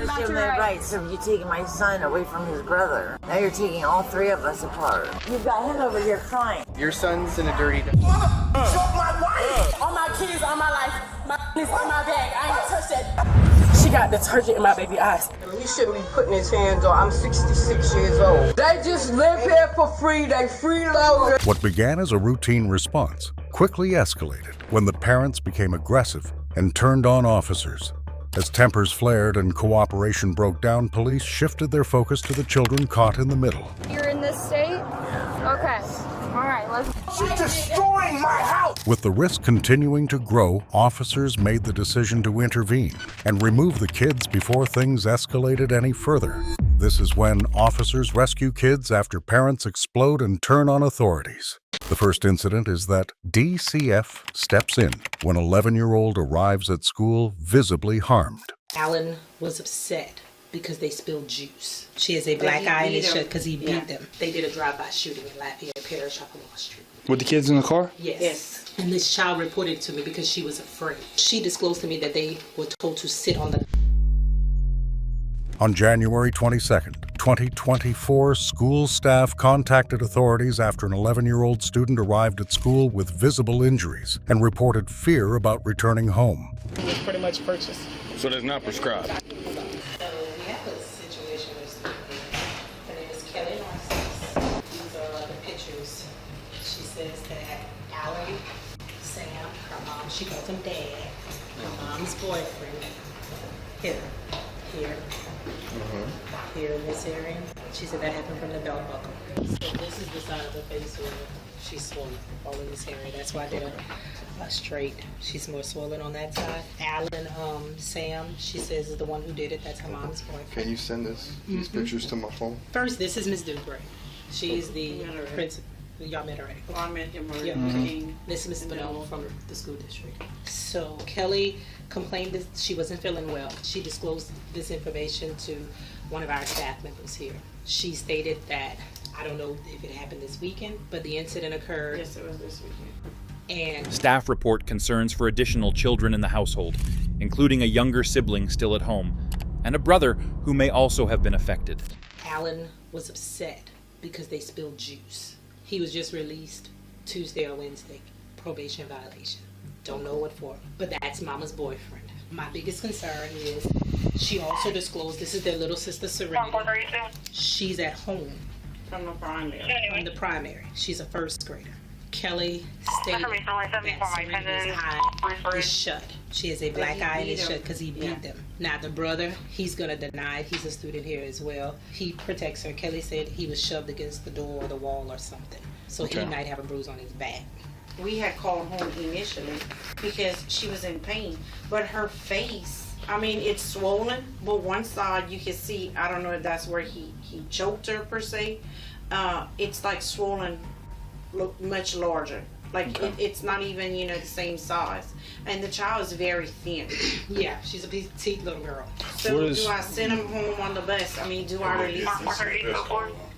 First you're right, so you're taking my son away from his brother. Now you're taking all three of us apart. You've got him over here crying. Your son's in a dirty... Choke my wife! All my kids, all my life, my is on my bag. I ain't touched that. She got detergent in my baby eyes. He shouldn't be putting his hands on. I'm 66 years old. They just live here for free. They freeloaders. What began as a routine response quickly escalated when the parents became aggressive and turned on officers. As tempers flared and cooperation broke down, police shifted their focus to the children caught in the middle. You're in this state? Okay. All right, let's... She's destroying my house! With the risk continuing to grow, officers made the decision to intervene and remove the kids before things escalated any further. This is when officers rescue kids after parents explode and turn on authorities. The first incident is that DCF steps in when an 11-year-old arrives at school visibly harmed. Alan was upset because they spilled juice. She has a black eye in his shirt because he beat them. They did a drive-by shooting in Lafayette Parish off of Wall Street. With the kids in the car? Yes. And this child reported to me because she was afraid. She disclosed to me that they were told to sit on the... On January 22nd, 2024, school staff contacted authorities after an 11-year-old student arrived at school with visible injuries and reported fear about returning home. It was pretty much purchased. So that's not prescribed? So we have a situation with a student. Her name is Kelly Narcissus. These are the pictures. She says that Alan, Sam, her mom, she calls him Dad, her mom's boyfriend, here, here in this area. She said that happened from the belt buckle. So this is the side of the face where she's swollen, all in this area. That's why I did a straight. She's more swollen on that side. Alan, Sam, she says is the one who did it. That's her mom's boyfriend. Can you send these pictures to my phone? First, this is Miss Dugray. She's the principal. Y'all met already. Oh, I met him already. Yeah. This is Miss Bonello from the school district. So Kelly complained that she wasn't feeling well. She disclosed this information to one of our staff members here. She stated that, I don't know if it happened this weekend, but the incident occurred. Yes, it was this weekend. And staff report concerns for additional children in the household, including a younger sibling still at home, and a brother who may also have been affected. Alan was upset because they spilled juice. He was just released Tuesday or Wednesday. Probation violation. Don't know what for, but that's Mama's boyfriend. My biggest concern is she also disclosed, this is their little sister Serenity. She's at home. From the primary. From the primary. She's a first grader. Kelly stated that Serenity's eye is shut. She has a black eye and it's shut because he beat them. Now the brother, he's going to deny it. He's a student here as well. He protects her. Kelly said he was shoved against the door or the wall or something. So he might have a bruise on his back. We had called home initially because she was in pain, but her face, I mean, it's swollen, but one side you can see, I don't know if that's where he choked her per se. It's like swollen, much larger. Like it's not even, the same size. And the child is very thin. Yeah, she's a petite little girl. So do I send him home on the bus? I mean, do I release him?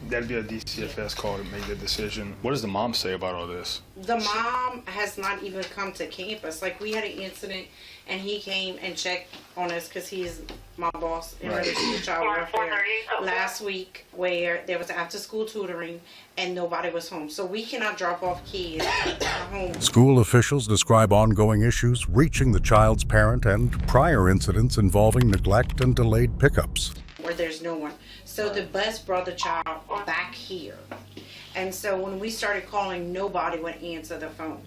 That'd be a DCFS call to make the decision. What does the mom say about all this? The mom has not even come to campus. Like, we had an incident and he came and checked on us because he's my boss in relation to child welfare last week, where there was after school tutoring and nobody was home. So we cannot drop off kids at home. School officials describe ongoing issues reaching the child's parent and prior incidents involving neglect and delayed pickups. Where there's no one. So the bus brought the child back here. And so when we started calling, nobody would answer the phone.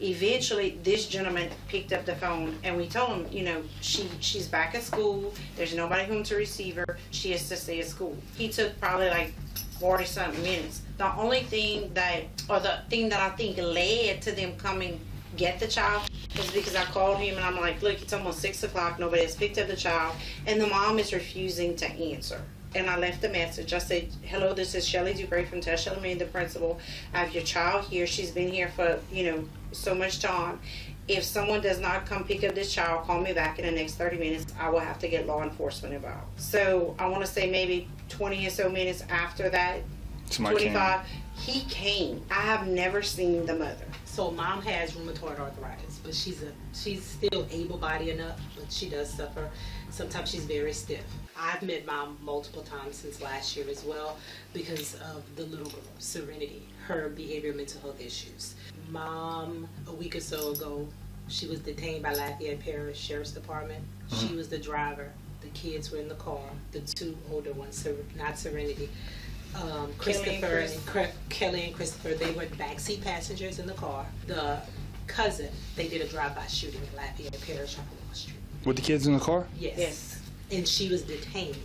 Eventually, this gentleman picked up the phone and we told him, she's back at school. There's nobody home to receive her. She has to stay at school. He took probably like 40-something minutes. The only thing that I think led to them coming get the child was because I called him and I'm like, look, it's almost 6 o'clock. Nobody has picked up the child. And the mom is refusing to answer. And I left a message. I said, hello, this is Shelly Dugray from Tess Shellerman, the principal. I have your child here. She's been here for, so much time. If someone does not come pick up this child, call me back in the next 30 minutes. I will have to get law enforcement involved. So I want to say maybe 20 or so minutes after that, Somebody 25. He came. I have never seen the mother. So mom has rheumatoid arthritis, but she's still able-bodied enough, but she does suffer. Sometimes she's very stiff. I've met mom multiple times since last year as well because of the little girl, Serenity, her behavioral mental health issues. Mom, a week or so ago, she was detained by Lafayette Parish Sheriff's Department. She was the driver. The kids were in the car. The two older ones, not Serenity. Christopher and Kelly and Christopher, they were backseat passengers in the car. The cousin, they did a drive-by shooting at Lafayette Parish on Wall Street. With the kids in the car? Yes. And she was detained.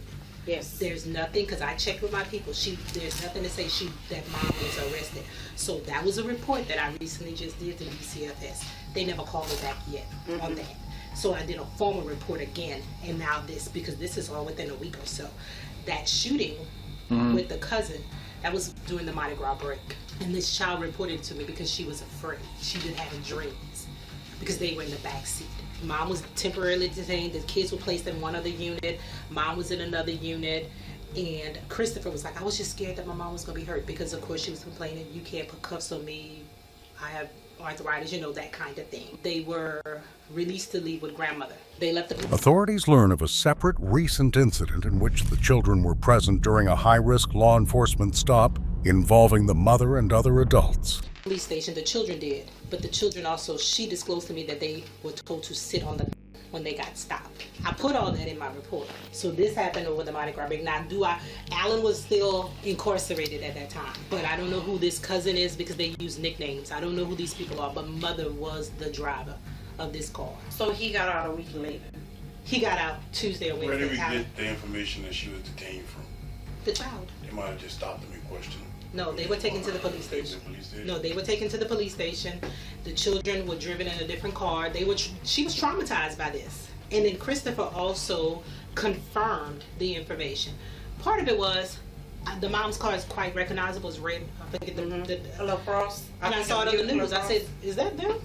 Yes. There's nothing, because I checked with my people, there's nothing to say that mom was arrested. So that was a report that I recently just did to DCFS. They never called me back yet on that. So I did a formal report again, and now this, because this is all within a week or so. That shooting with the cousin, that was during the Mardi Gras break. And this child reported to me because she was afraid. She been having dreams because they were in the back seat. Mom was temporarily detained. The kids were placed in one other unit. Mom was in another unit. And Christopher was like, I was just scared that my mom was going to be hurt because, of course, she was complaining, you can't put cuffs on me. I have arthritis, that kind of thing. They were released to leave with grandmother. They left the... Authorities learn of a separate recent incident in which the children were present during a high-risk law enforcement stop involving the mother and other adults. Police station, the children did, but the children also, she disclosed to me that they were told to sit on the when they got stopped. I put all that in my report. So this happened over the Mardi Gras break. Now, Alan was still incarcerated at that time, but I don't know who this cousin is because they use nicknames. I don't know who these people are, but mother was the driver of this car. So he got out a week later. He got out Tuesday or Wednesday. Where did we get the information that she was detained from? The child. They might have just stopped them and questioned them. No, they were taken to the police station. No, they were taken to the police station. The children were driven in a different car. She was traumatized by this. And then Christopher also confirmed the information. Part of it was the mom's car is quite recognizable. It's red. I forget the LaCrosse. And I saw it on the news. I said, "Is that them?"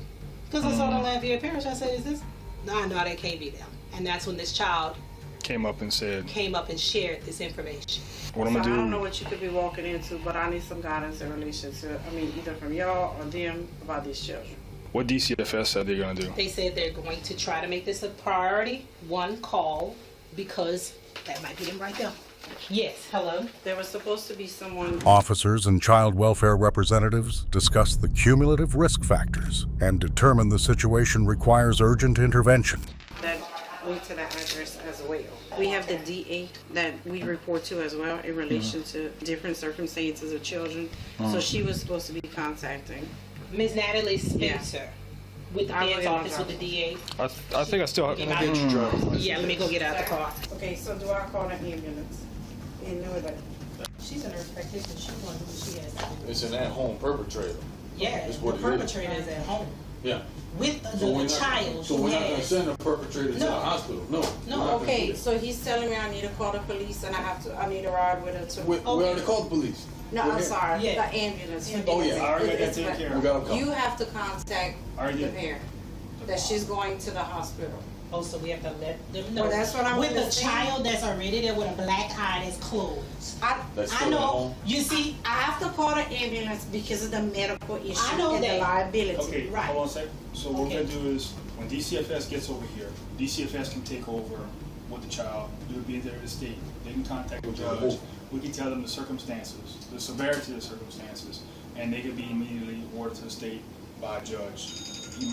Because I saw it on Lafayette Parish. I said, "Is this?" No, that can't be them. And that's when this child came up and shared this information. What I'm gonna do? I don't know what you could be walking into, but I need some guidance in relation to, either from y'all or them about these children. What DCFS said they're gonna do? They said they're going to try to make this a priority one call because that might be them right there. Yes, hello. There was supposed to be someone. Officers and child welfare representatives discuss the cumulative risk factors and determine the situation requires urgent intervention. That went to that address as well. We have the DA that we report to as well in relation to different circumstances of children. So she was supposed to be contacting Ms. Natalie Spencer with the DA's office with the DA. I think I still have to get your driver's license. Yeah, let me go get out the car. Okay, so do I call the ambulance? In Northern. She's a nurse practitioner. She's going to do what she has to do. It's an at-home perpetrator. Yeah, the perpetrator is at home. Yeah. With the child. So we're not going to send a perpetrator to the hospital. No. Okay, so he's telling me I need to call the police and I need to ride with her to. We already called the police. No, I'm sorry. Yeah. The ambulance. Oh yeah, I already got taken care of. You have to contact the parent that she's going to the hospital. Oh, so we have to let them know. Well, that's what I'm with gonna a say. child that's already there with a black eye that's closed. I know. You see, I have to call the ambulance because of the medical issue I know and that. the liability. Okay, Right. hold on a second. So what we're gonna do is, when DCFS gets over here, DCFS can take over with the child. They'll be there to state. They can contact the judge. We can tell them the circumstances, the severity of the circumstances, and they can be immediately ordered to the state by a judge,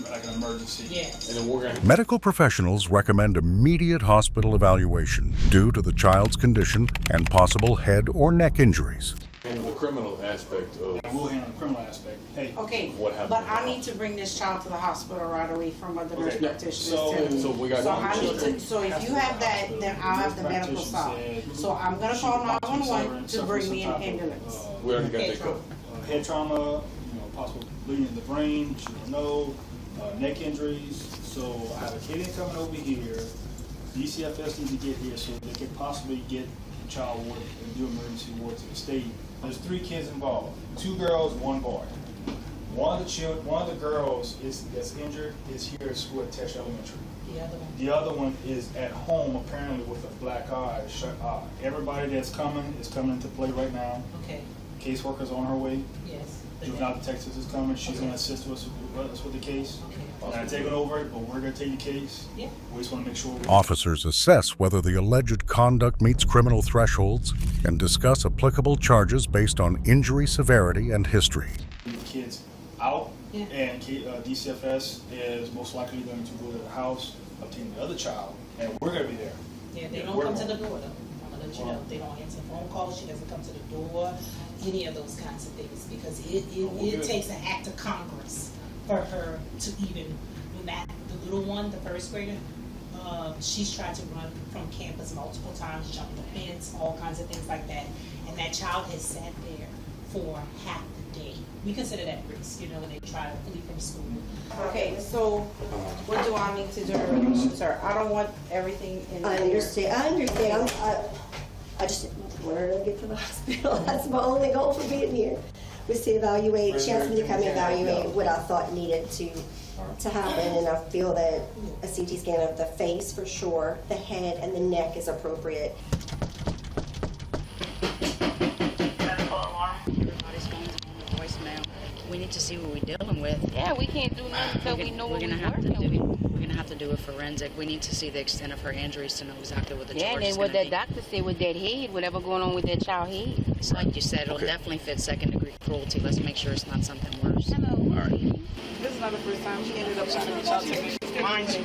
like an emergency. Yes. And then we're going to... Medical professionals recommend immediate hospital evaluation due to the child's condition and possible head or neck injuries. And the criminal aspect of... And we'll handle the criminal aspect. Hey, Okay, What happened but to I the need to bring this child to the hospital right away from what the nurse practitioner So- is telling me. So we got So to I need to. So if you have that, then I'll have the medical side. So I'm gonna call 911 to bring me an ambulance. We already got that covered. head trauma, possible bleeding in the brain, which you don't know, neck injuries. So I have a kid coming over here. DCFS needs to get here so they can possibly get the child ward and do emergency ward to the state. There's 3 kids involved, 2 girls, 1 boy. One of the girls that's injured is here at school at Tesh Elementary. The other one is at home apparently with a black eye, shut eye. Everybody that's coming is coming into play right now. Okay. caseworker's on her way. Yes. Juvenile detective is coming. She's going to assist us with the case. Not taking over it, but we're going to take the case. Yeah. We just want to make sure. Officers assess whether the alleged conduct meets criminal thresholds and discuss applicable charges based on injury severity and history. The kids out, and DCFS is most likely going to go to the house, obtain the other child, and we're going to be there. Yeah, they don't come to the door though. I'm gonna let you know. They don't answer phone calls. She doesn't come to the door. Any of those kinds of things, because it takes an act of Congress for her to even, when the little one, the first grader, she's tried to run from campus multiple times, jumping the fence, all kinds of things like that, and that child has sat there for half the day. We consider that risk, when they try to flee from school. Okay, so what do I need to do, sir? I don't want everything in I understand. I just want her to get to the hospital. That's my only goal for being here, was to evaluate. She asked me to come evaluate what I thought needed to happen, and I feel that a CT scan of the face for sure, the head and the neck is appropriate. We need to see what we're dealing with. Yeah, we can't do nothing until we know what we're We're gonna have to do a forensic. We need to see the extent of her injuries to know exactly what the charge is going to be. Yeah, and then what that doctor said with that head, whatever going on with that child head. It's like you said, it'll definitely fit second-degree cruelty. Let's make sure it's not something worse. Hello. All right. This is not the first time she ended up trying to reach out to me. Mind you,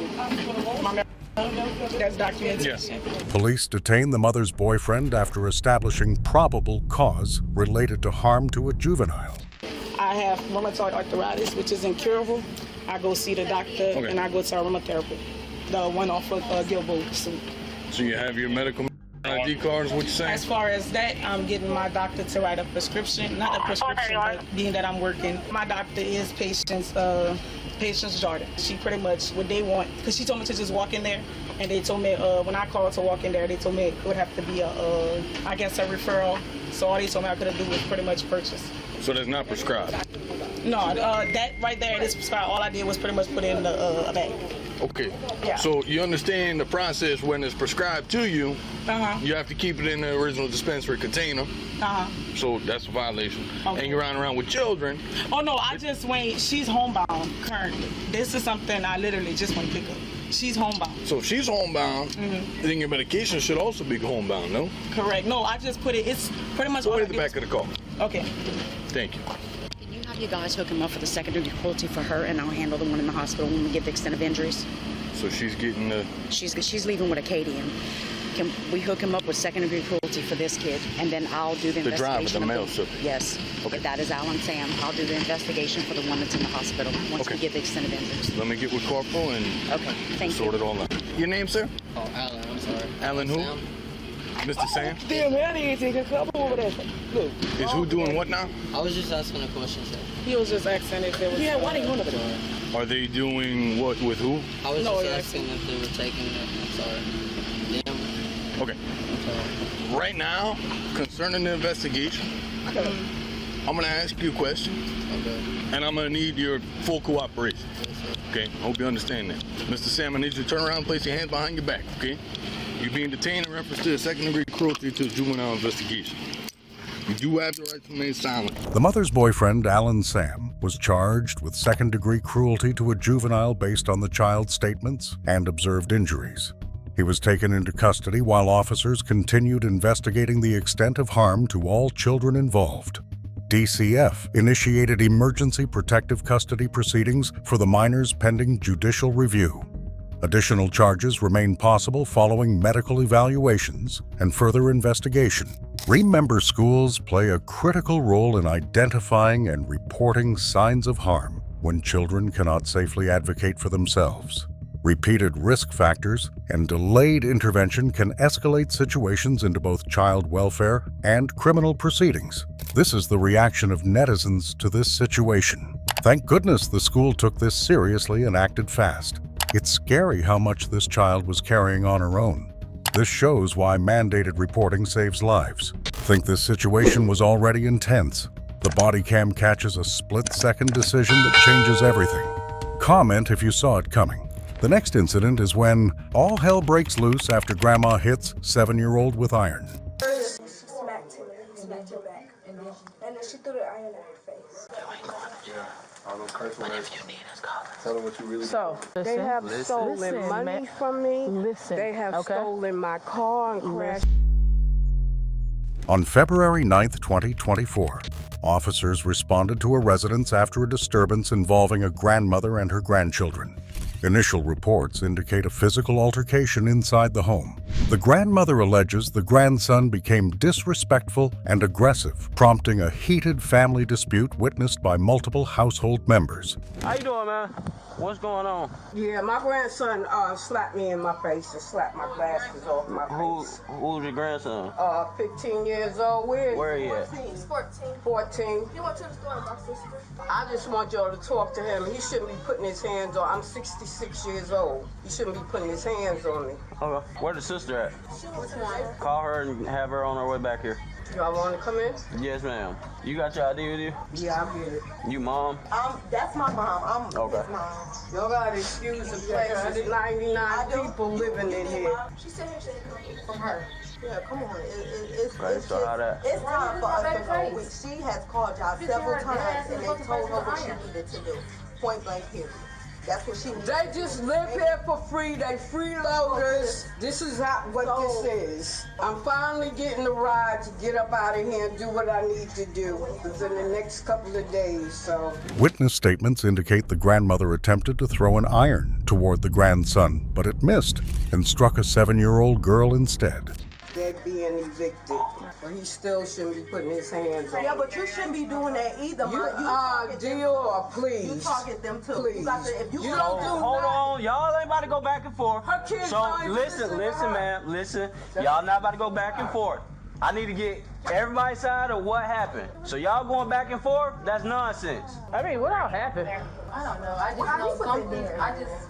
that's documented. Yes. Police detain the mother's boyfriend after establishing probable cause related to harm to a juvenile. I have rheumatoid arthritis, which is incurable. I go see the doctor, and I go to a rheumatherapist, the one off of Gilboa Suit. So you have your medical ID card, is what you're saying? As far as that, I'm getting my doctor to write a prescription, not a prescription, but being that I'm working, my doctor is Patience Jordan. She pretty much, what they want, because she told me to just walk in there, and they told me, when I called to walk in there, they told me it would have to be a referral. So all they told me I could do was pretty much purchase. So that's not prescribed? No, that right there is prescribed. All I did was pretty much put it in a bag. Okay. Yeah. So you understand the process when it's prescribed to you, you have to keep it in the original dispensary container. So that's a violation. Okay. And you're running around with children. Oh no, I just went, she's homebound currently. This is something I literally just want to pick up. She's homebound. So if she's homebound, then your medication should also be homebound, no? Correct. No, I just put it, it's pretty much Go all ahead to the back of the car. Okay. Thank you. Can you have you guys hook him up for the second-degree cruelty for her, and I'll handle the one in the hospital when we get the extent of injuries? So she's getting the... She's leaving with a Acadian. Can we hook him up with second-degree cruelty for this kid, and then I'll do the investigation. The driver, the male subject. Yes. Okay. That is Alan Sam. I'll do the investigation for the one that's in the hospital once we get the extent of injuries. Let me get with Corporal and sort it all out. Your name, sir? Oh, Alan, I'm sorry. Alan who? Sam. Mr. Sam? Damn, man, I didn't take a couple over there. Look. Is who doing what now? I was just asking a question, sir. He was just asking if there was... Yeah, why they going over there? Are they doing what with who? I was just asking if they were taking it. I'm sorry. Damn. Okay. Right now, concerning the investigation, I'm going to ask you a question. Okay. And I'm going to need your full cooperation. Yes, sir. Okay? I hope you understand that. Mr. Sam, I need you to turn around and place your hands behind your back, okay? You're being detained in reference to a second-degree cruelty to a juvenile investigation. You do have the right to remain silent. The mother's boyfriend, Alan Sam, was charged with second-degree cruelty to a juvenile based on the child's statements and observed injuries. He was taken into custody while officers continued investigating the extent of harm to all children involved. DCF initiated emergency protective custody proceedings for the minors pending judicial review. Additional charges remain possible following medical evaluations and further investigation. Remember, schools play a critical role in identifying and reporting signs of harm when children cannot safely advocate for themselves. Repeated risk factors and delayed intervention can escalate situations into both child welfare and criminal proceedings. This is the reaction of netizens to this situation. Thank goodness the school took this seriously and acted fast. It's scary how much this child was carrying on her own. This shows why mandated reporting saves lives. Think this situation was already intense? The BodyCam catches a split-second decision that changes everything. Comment if you saw it coming. The next incident is when all hell breaks loose after grandma hits 7-year-old with iron. Smacked her back. And then she threw the iron at her face. All those curse words. If you need us, call us. Tell them what you really So, they have stolen money from me. They have stolen my car and crashed. On February 9th, 2024, officers responded to a residence after a disturbance involving a grandmother and her grandchildren. Initial reports indicate a physical altercation inside the home. The grandmother alleges the grandson became disrespectful and aggressive, prompting a heated family dispute witnessed by multiple household members. How you doing, man? What's going on? Yeah, my grandson slapped me in my face and slapped my glasses off my face. Who's your grandson? 15 years old. Where he at? He's 14. 14. He went to the store with my sister. I just want y'all to talk to him. He shouldn't be putting his hands on. I'm 66 years old. He shouldn't be putting his hands on me. Okay. Where the sister at? She was here. Call her and have her on her way back here. Y'all want to come in? Yes, ma'am. You got your ID with you? Yeah, I get it. You mom? That's my mom. I'm okay. his mom. Y'all got to excuse the place. There's 99 people living in here. She said she said from her. Yeah, come on. It's so how that? It's time for us to go. She has called y'all several times and they told her what she needed to do. Point blank period. That's what she needs. They just live here for free. They freeloaders. This is what this is. I'm finally getting the ride to get up out of here and do what I need to do within the next couple of days. So. Witness statements indicate the grandmother attempted to throw an iron toward the grandson, but it missed and struck a 7-year-old girl instead. They're being evicted, but he still shouldn't be putting his hands on. Yeah, but you shouldn't be doing that either. Dior, please. You target them too. Please. If you don't do Hold on, y'all ain't about to go back and forth. Her kids so listen, ma'am, listen. Y'all not about to go back and forth. I need to get everybody's side of what happened. So y'all going back and forth? That's nonsense. I mean, what all happened? I don't know. I just know something.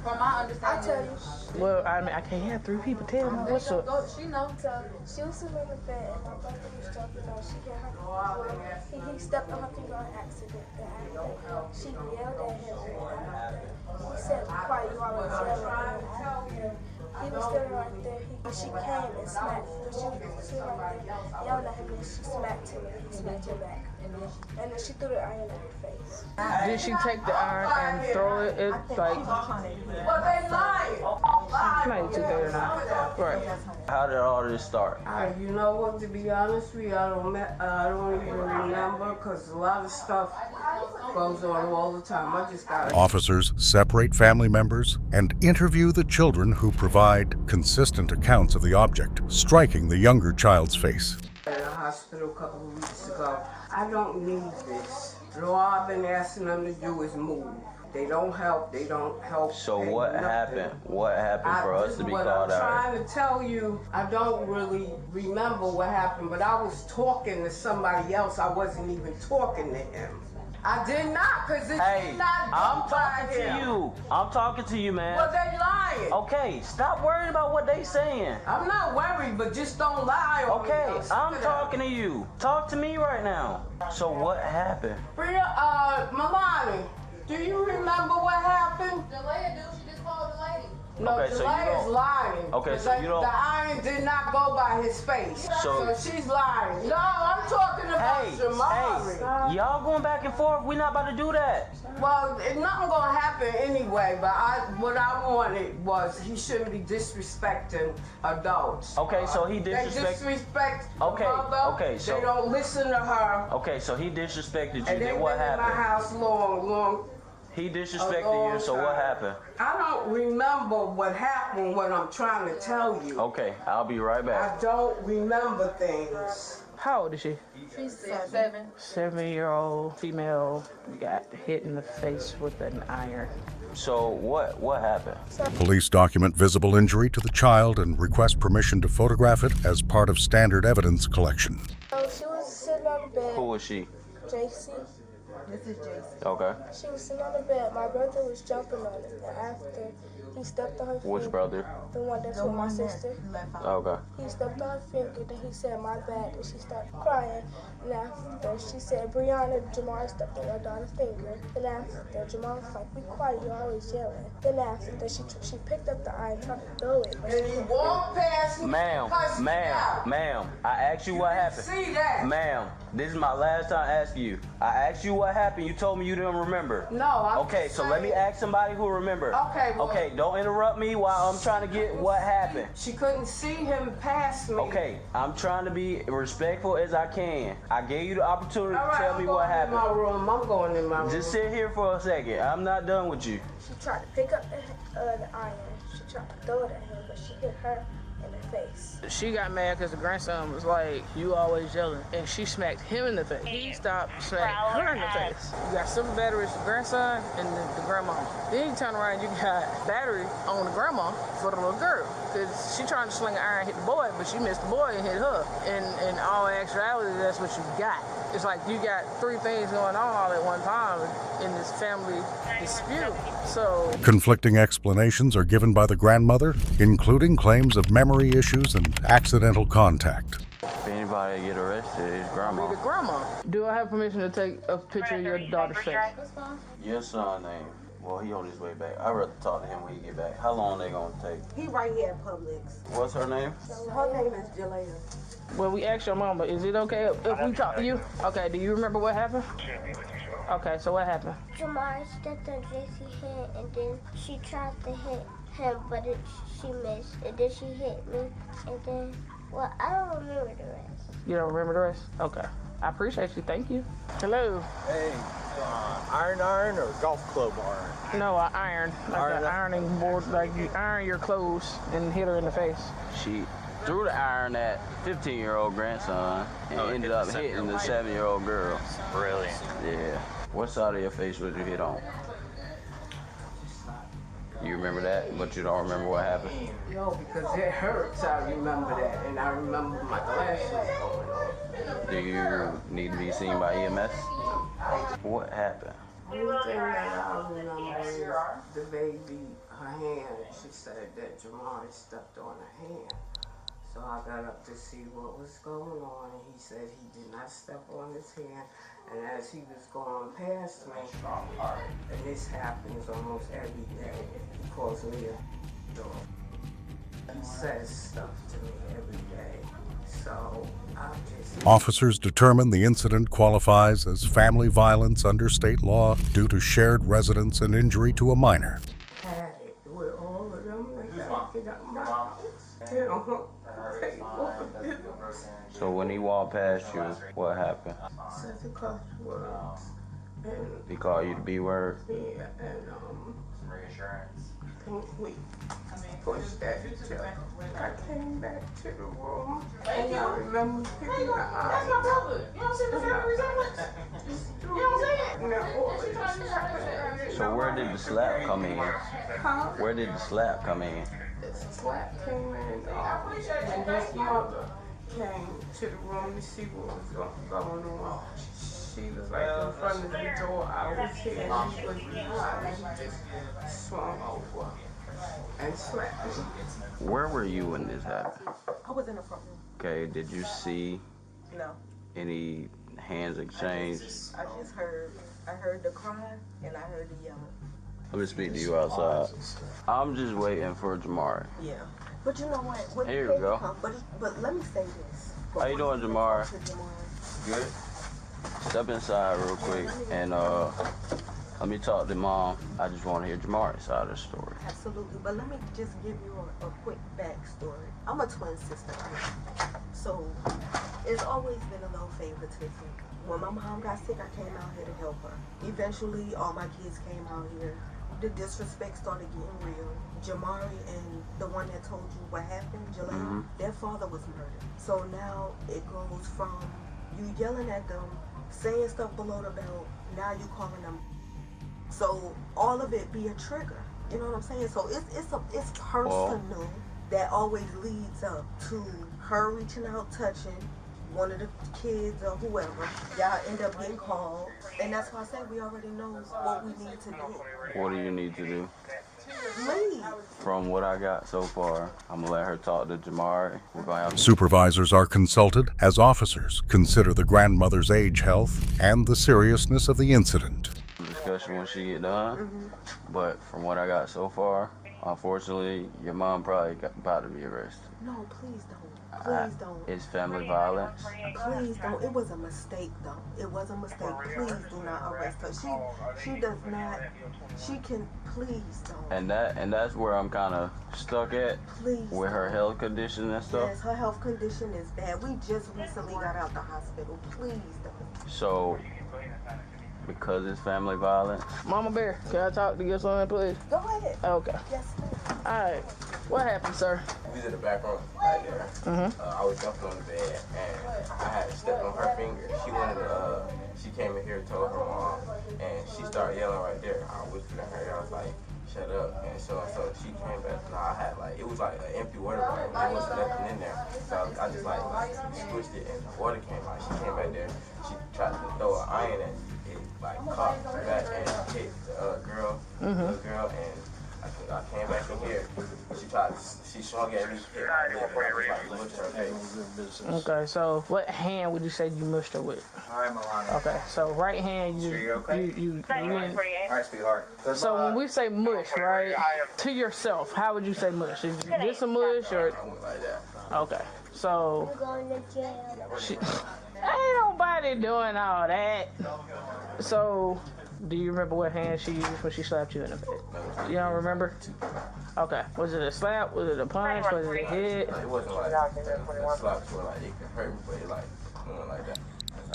From my understanding. I tell you. Well, I mean, I can't have 3 people tell me what's up. She knows. She was sitting on the bed and my brother was talking about she hit her. He stepped on her finger on accident. She yelled at him. He said, "Quiet, you always yelling." He was standing right there. She came and smacked him. She was right there, yelling at him, and she smacked him. He smacked her back. And then she threw the iron at her face. Did she take the iron and throw it? It's like. Well, they lying. 9239. Right. How did all this start? You know what? To be honest with you, I don't even remember because a lot of stuff goes on all the time. I just got. Officers separate family members and interview the children who provide consistent accounts of the object, striking the younger child's face. In the hospital a couple of weeks ago. I don't need this. All I've been asking them to do is move. They don't help. They don't help. So what happened? What happened for us to be called out? I'm trying to tell you, I don't really remember what happened, but I was talking to somebody else. I wasn't even talking to him. I did not, because it's not I'm talking to you. I'm talking to you, man. Well, they lying. Okay, stop worrying about what they saying. I'm not worried, but just don't lie on me. Okay, I'm talking to you. Talk to me right now. So what happened? Milani, do you remember what happened? The lady, dude, she just called the lady. No, okay, the so lady's lying. Okay, so you don't. The iron did not go by his face. So she's lying. No, I'm talking about Shamari. Hey, y'all going back and forth. We're not about to do that. Well, nothing gonna happen anyway, but what I wanted was he shouldn't be disrespecting adults. Okay, so he disrespect. They disrespect okay, mother. Okay, so they don't listen to her. Okay, so he disrespected you. And then what happened? In my house long. He disrespected you, so what happened? I don't remember what happened, what I'm trying to tell you. Okay, I'll be right back. I don't remember things. How old is she? She's 7. 7-year-old female got hit in the face with an iron. So what happened? Police document visible injury to the child and request permission to photograph it as part of standard evidence collection. She was sitting on the bed. Who was she? JC. This is Jason. Okay. She was sitting on the bed. My brother was jumping on it. And after he stepped on her finger. Which brother? The one that's with my sister. Okay. He stepped on her finger. Then he said, my bad. And she started crying. And after she said, Brianna, Jamar stepped on your daughter's finger. Then after, Jamar was like, be quiet, you're always yelling. Then after, she picked up the iron, tried to throw it. And he walked past me. Ma'am, I asked you what happened. See that? Ma'am, this is my last time asking you. I asked you what happened. You told me you didn't remember. No, Okay, so let me ask somebody who remember. Okay, well, okay, don't interrupt me while I'm trying to get what happened. She couldn't see him past me. Okay, I'm trying to be respectful as I can. I gave you the opportunity to tell me what happened. I'm going in my room. Just sit here for a second. I'm not done with you. She tried to pick up the iron. She tried to throw it at him, but she hit her in the face. She got mad because the grandson was like, you always yelling, and she smacked him in the face. He stopped, smacked her in the face. You got civil battery with the grandson and the grandma. Then you turn around, you got battery on the grandma for the little girl. Because she trying to sling an iron, hit the boy, but she missed the boy and hit her. And in all actuality, that's what you got. It's like you got three things going on all at one time in this family dispute. So Conflicting explanations are given by the grandmother, including claims of memory issues and accidental contact. If anybody get arrested, it's grandma. be the grandma. Do I have permission to take a picture of your daughter's face? Your son name. Well, he on his way back. I'd rather talk to him when he get back. How long they gonna take? He right here at Publix. What's her name? Her name is Jalea. Well, we asked your mama, is it okay if we talk to you? Okay, do you remember what happened? Okay, so what happened? Jamar stepped on JC's head, and then she tried to hit him, but she missed. And then she hit me, and then, well, I don't remember the rest. You don't remember the rest? Okay. I appreciate you. Thank you. Hello. Hey, iron or golf club iron? No, I iron. Like an ironing board, like you iron your clothes and hit her in the face. She threw the iron at 15-year-old grandson and ended up hitting the 7-year-old girl. Brilliant. Yeah. What side of your face was you hit on? You remember that, but you don't remember what happened? No, because it hurts. I remember that, and I remember my glasses going on. Do you need to be seen by EMS? What happened? The only thing that I remember is the baby, her hand. She said that Jamar stepped on her hand. So I got up to see what was going on, and he said he did not step on his hand. And as he was going past me, and this happens almost every day, he calls me a dog. He says stuff to me every day. So I just... Officers determine the incident qualifies as family violence under state law due to shared residence and injury to a minor. Had it with all of them. They got to get out of my house. They don't pay for it. So when he walked past you, what happened? Said to cuss words. He called you the B word? Yeah, and reassurance. We pushed that until I came back to the room. And I remember picking my eyes. That's my brother. You don't see the family resemblance? You don't see it? So where did the slap come in? Huh? Where did the slap come in? The slap came in when his mother came to the room to see what was going on. She was like in front of the door. I was here and he was behind, and he just swung over and slapped me. Where were you when this happened? I was in the front room. Okay, did you see No. any hands exchanged? I just heard the cry and I heard the yelling. Let me speak to you outside. I'm just waiting for Jamar. Yeah. But you know what? Here we go. But let me say this. How you doing, Jamar? Good. Step inside real quick and let me talk to Mom. I just want to hear Jamar's side of the story. Absolutely. But let me just give you a quick backstory. I'm a twin sister. So it's always been a little favoritism. When my mom got sick, I came out here to help her. Eventually, all my kids came out here. The disrespect started getting real. Jamari and the one that told you what happened, Jalea, their father was murdered. So now it goes from you yelling at them, saying stuff below the belt, now you calling them. So all of it be a trigger. You know what I'm saying? So it's personal that always leads up to her reaching out, touching, one of the kids or whoever, y'all end up getting called. And that's why I say we already know what we need to do. What do you need to do? Leave. From what I got so far, I'm gonna let her talk to Jamari. We're gonna have Supervisors are consulted as officers consider the grandmother's age, health, and the seriousness of the incident. discussion when she get done. But from what I got so far, unfortunately, your mom probably about to be arrested. No, please don't. Please don't. It's family violence. Please don't. It was a mistake, though. It was a mistake. Please do not arrest her. She does not. She can. Please don't. And that's where I'm kind of stuck at. Please. With her health condition and stuff. Yes, her health condition is bad. We just recently got out the hospital. Please don't. So, because it's family violence. Mama Bear, can I talk to your son, please? Go ahead. Okay. Yes, ma'am. All right. What happened, sir? We was in the back room right there. I was jumping on the bed and I had stepped on her finger. She came in here and told her mom and she started yelling right there. I whispered in her ear. I was like, shut up. And so she came back. I had it was like an empty water bottle. There wasn't nothing in there. So I just switched it and the water came out. She came back there. She tried to throw an iron and it caught back and hit the girl, little girl, and I came back in here. She swung at me, hit my lip, and I mushed her face. Okay, so what hand would you say you mushed her with? All right, Milana. Okay, so right hand, you okay? you All right, sweetheart. So when we say mush, right, to yourself, how would you say mush? Is this a mush or? I went like that. Okay, so ain't nobody doing all that. So, do you remember what hand she used when she slapped you in the face? You don't remember? Okay. Was it a slap? Was it a punch? Was it a hit? It wasn't like a slap to her, it could hurt me, but it went like that.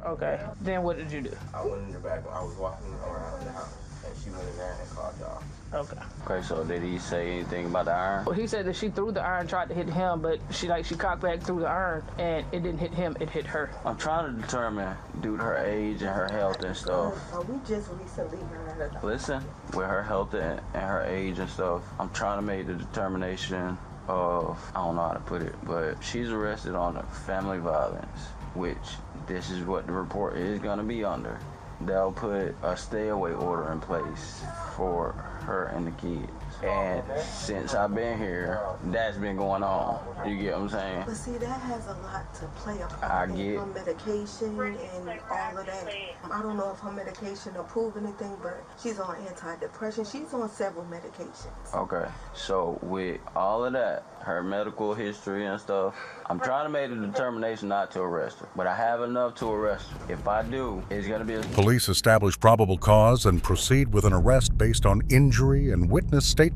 Okay. Then what did you do? I went in the back. I was walking around the house, and she went in there and called y'all. Okay. Okay, so did he say anything about the iron? Well, he said that she threw the iron, tried to hit him, but she cocked back through the iron, and it didn't hit him, it hit her. I'm trying to determine, due to her age and her health and stuff. We just recently heard of Listen, with her health and her age and stuff, I'm trying to make the determination of, I don't know how to put it, but she's arrested on family violence, which this is what the report is going to be under. They'll put a stay-away order in place for her and the kids. And since I've been here, that's been going on. You get what I'm saying? But see, that has a lot to play a part. I get her medication and all of that. I don't know if her medication approved anything, but she's on antidepressant. She's on several medications. Okay, so with all of that, her medical history and stuff, I'm trying to make a determination not to arrest her, but I have enough to arrest her. If I do, it's gonna be Police establish probable cause and proceed with an arrest based on injury and witness statements.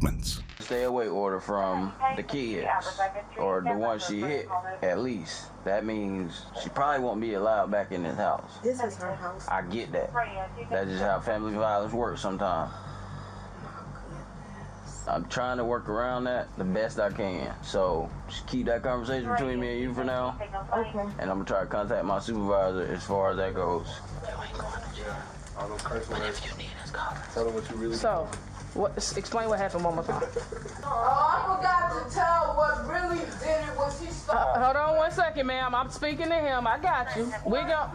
stay away order from the kids, or the one she hit, at least. That means she probably won't be allowed back in this house. This is her house. I get that. That's just how family violence works sometimes. I'm trying to work around that the best I can. So just keep that conversation between me and you for now. Okay. And I'm gonna try to contact my supervisor as far as that goes. But if you need us, call us. Tell them what you really So, explain what happened one more time. I forgot to tell what really did it was he started. Hold on 1 second, ma'am. I'm speaking to him. I got you.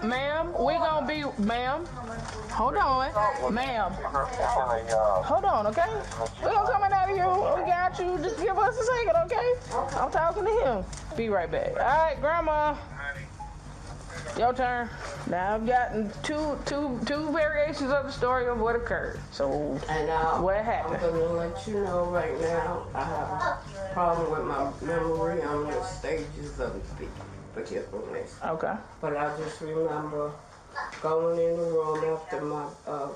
Ma'am. Hold on, ma'am. Hold on, okay? We're gonna come out of here. We got you. Just give us a second, okay? I'm talking to him. Be right back. All right, Grandma. Your turn. Now I've gotten two variations of the story of what occurred. So what happened? I'm gonna let you know right now. I have a problem with my memory. I'm in the stages of forgetfulness. Okay. But I just remember going in the room after my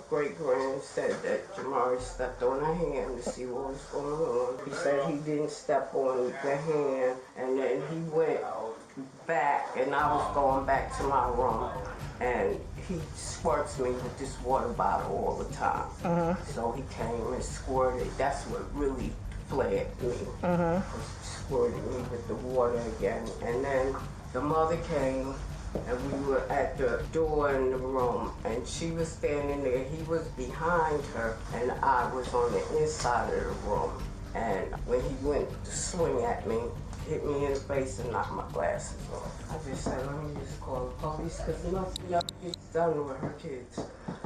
great-grand said that Jamari stepped on her hand to see what was going on. He said he didn't step on the hand, and then he went back, and I was going back to my room, and he squirts me with this water bottle all the time. So he came and squirted. That's what really fled me. Squirted me with the water again, and then the mother came, and we were at the door in the room, and she was standing there. He was behind her, and I was on the inside of the room. And when he went to swing at me, hit me in the face and knocked my glasses off. I just said, let me just call the police because nothing else gets done with her kids.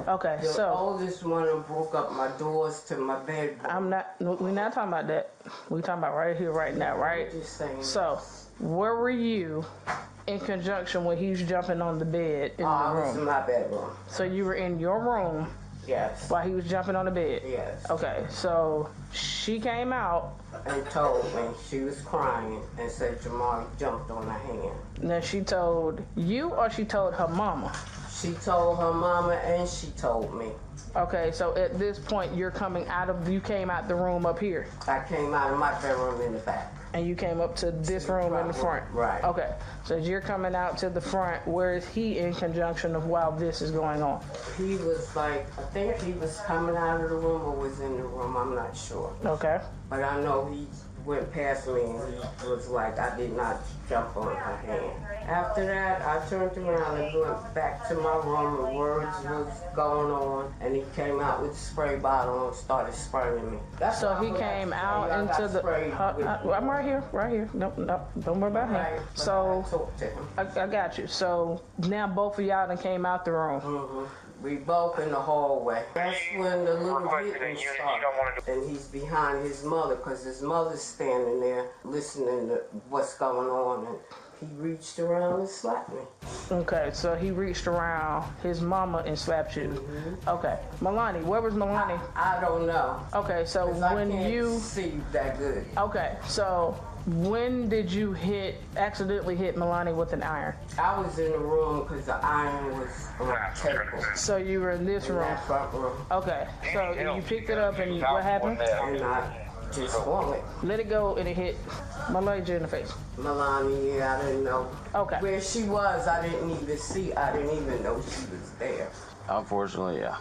Okay, The oldest one broke up my doors to my bedroom. We're not talking about that. We're talking about right here, right now, right? Just saying. So, where were you in conjunction when he's jumping on the bed in the room? I was in my bedroom. So you were in your room? Yes. While he was jumping on the bed? Yes. Okay, so she came out and told me she was crying and said Jamal jumped on her hand. Now she told you or she told her mama? She told her mama and she told me. Okay, so at this point you came out the room up here? I came out of my bedroom in the back. And you came up to this room in the front? Right. Okay, so as you're coming out to the front, where is he in conjunction of while this is going on? He was like, I think he was coming out of the room or was in the room, I'm not sure. Okay. But I know he went past me and he was like, I did not jump on her hand. After that, I turned around and went back to my room and words was going on and he came out with a spray bottle and started spraying me. So he came out into the... I'm right here. No, don't worry about him. Right, so, I talked to him. I got you. So now both of y'all done came out the room. Mm-hmm. We both in the hallway. That's when the little hitting started. And he's behind his mother because his mother's standing there listening to what's going on. And he reached around and slapped me. Okay, so he reached around his mama and slapped you. Mm-hmm. Okay. Milani, where was Milani? I don't know. Okay, so when I can't see that good. Okay, so when did you accidentally hit Milani with an iron? I was in the room because the iron was on the table. So you were in this room? That front room. Okay, so you picked it up and what happened? And I just swung it. Let it go and it hit Milani in the face. Milani, yeah, I didn't know. Okay. Where she was, I didn't even see. I didn't even know she was there. Unfortunately, yeah.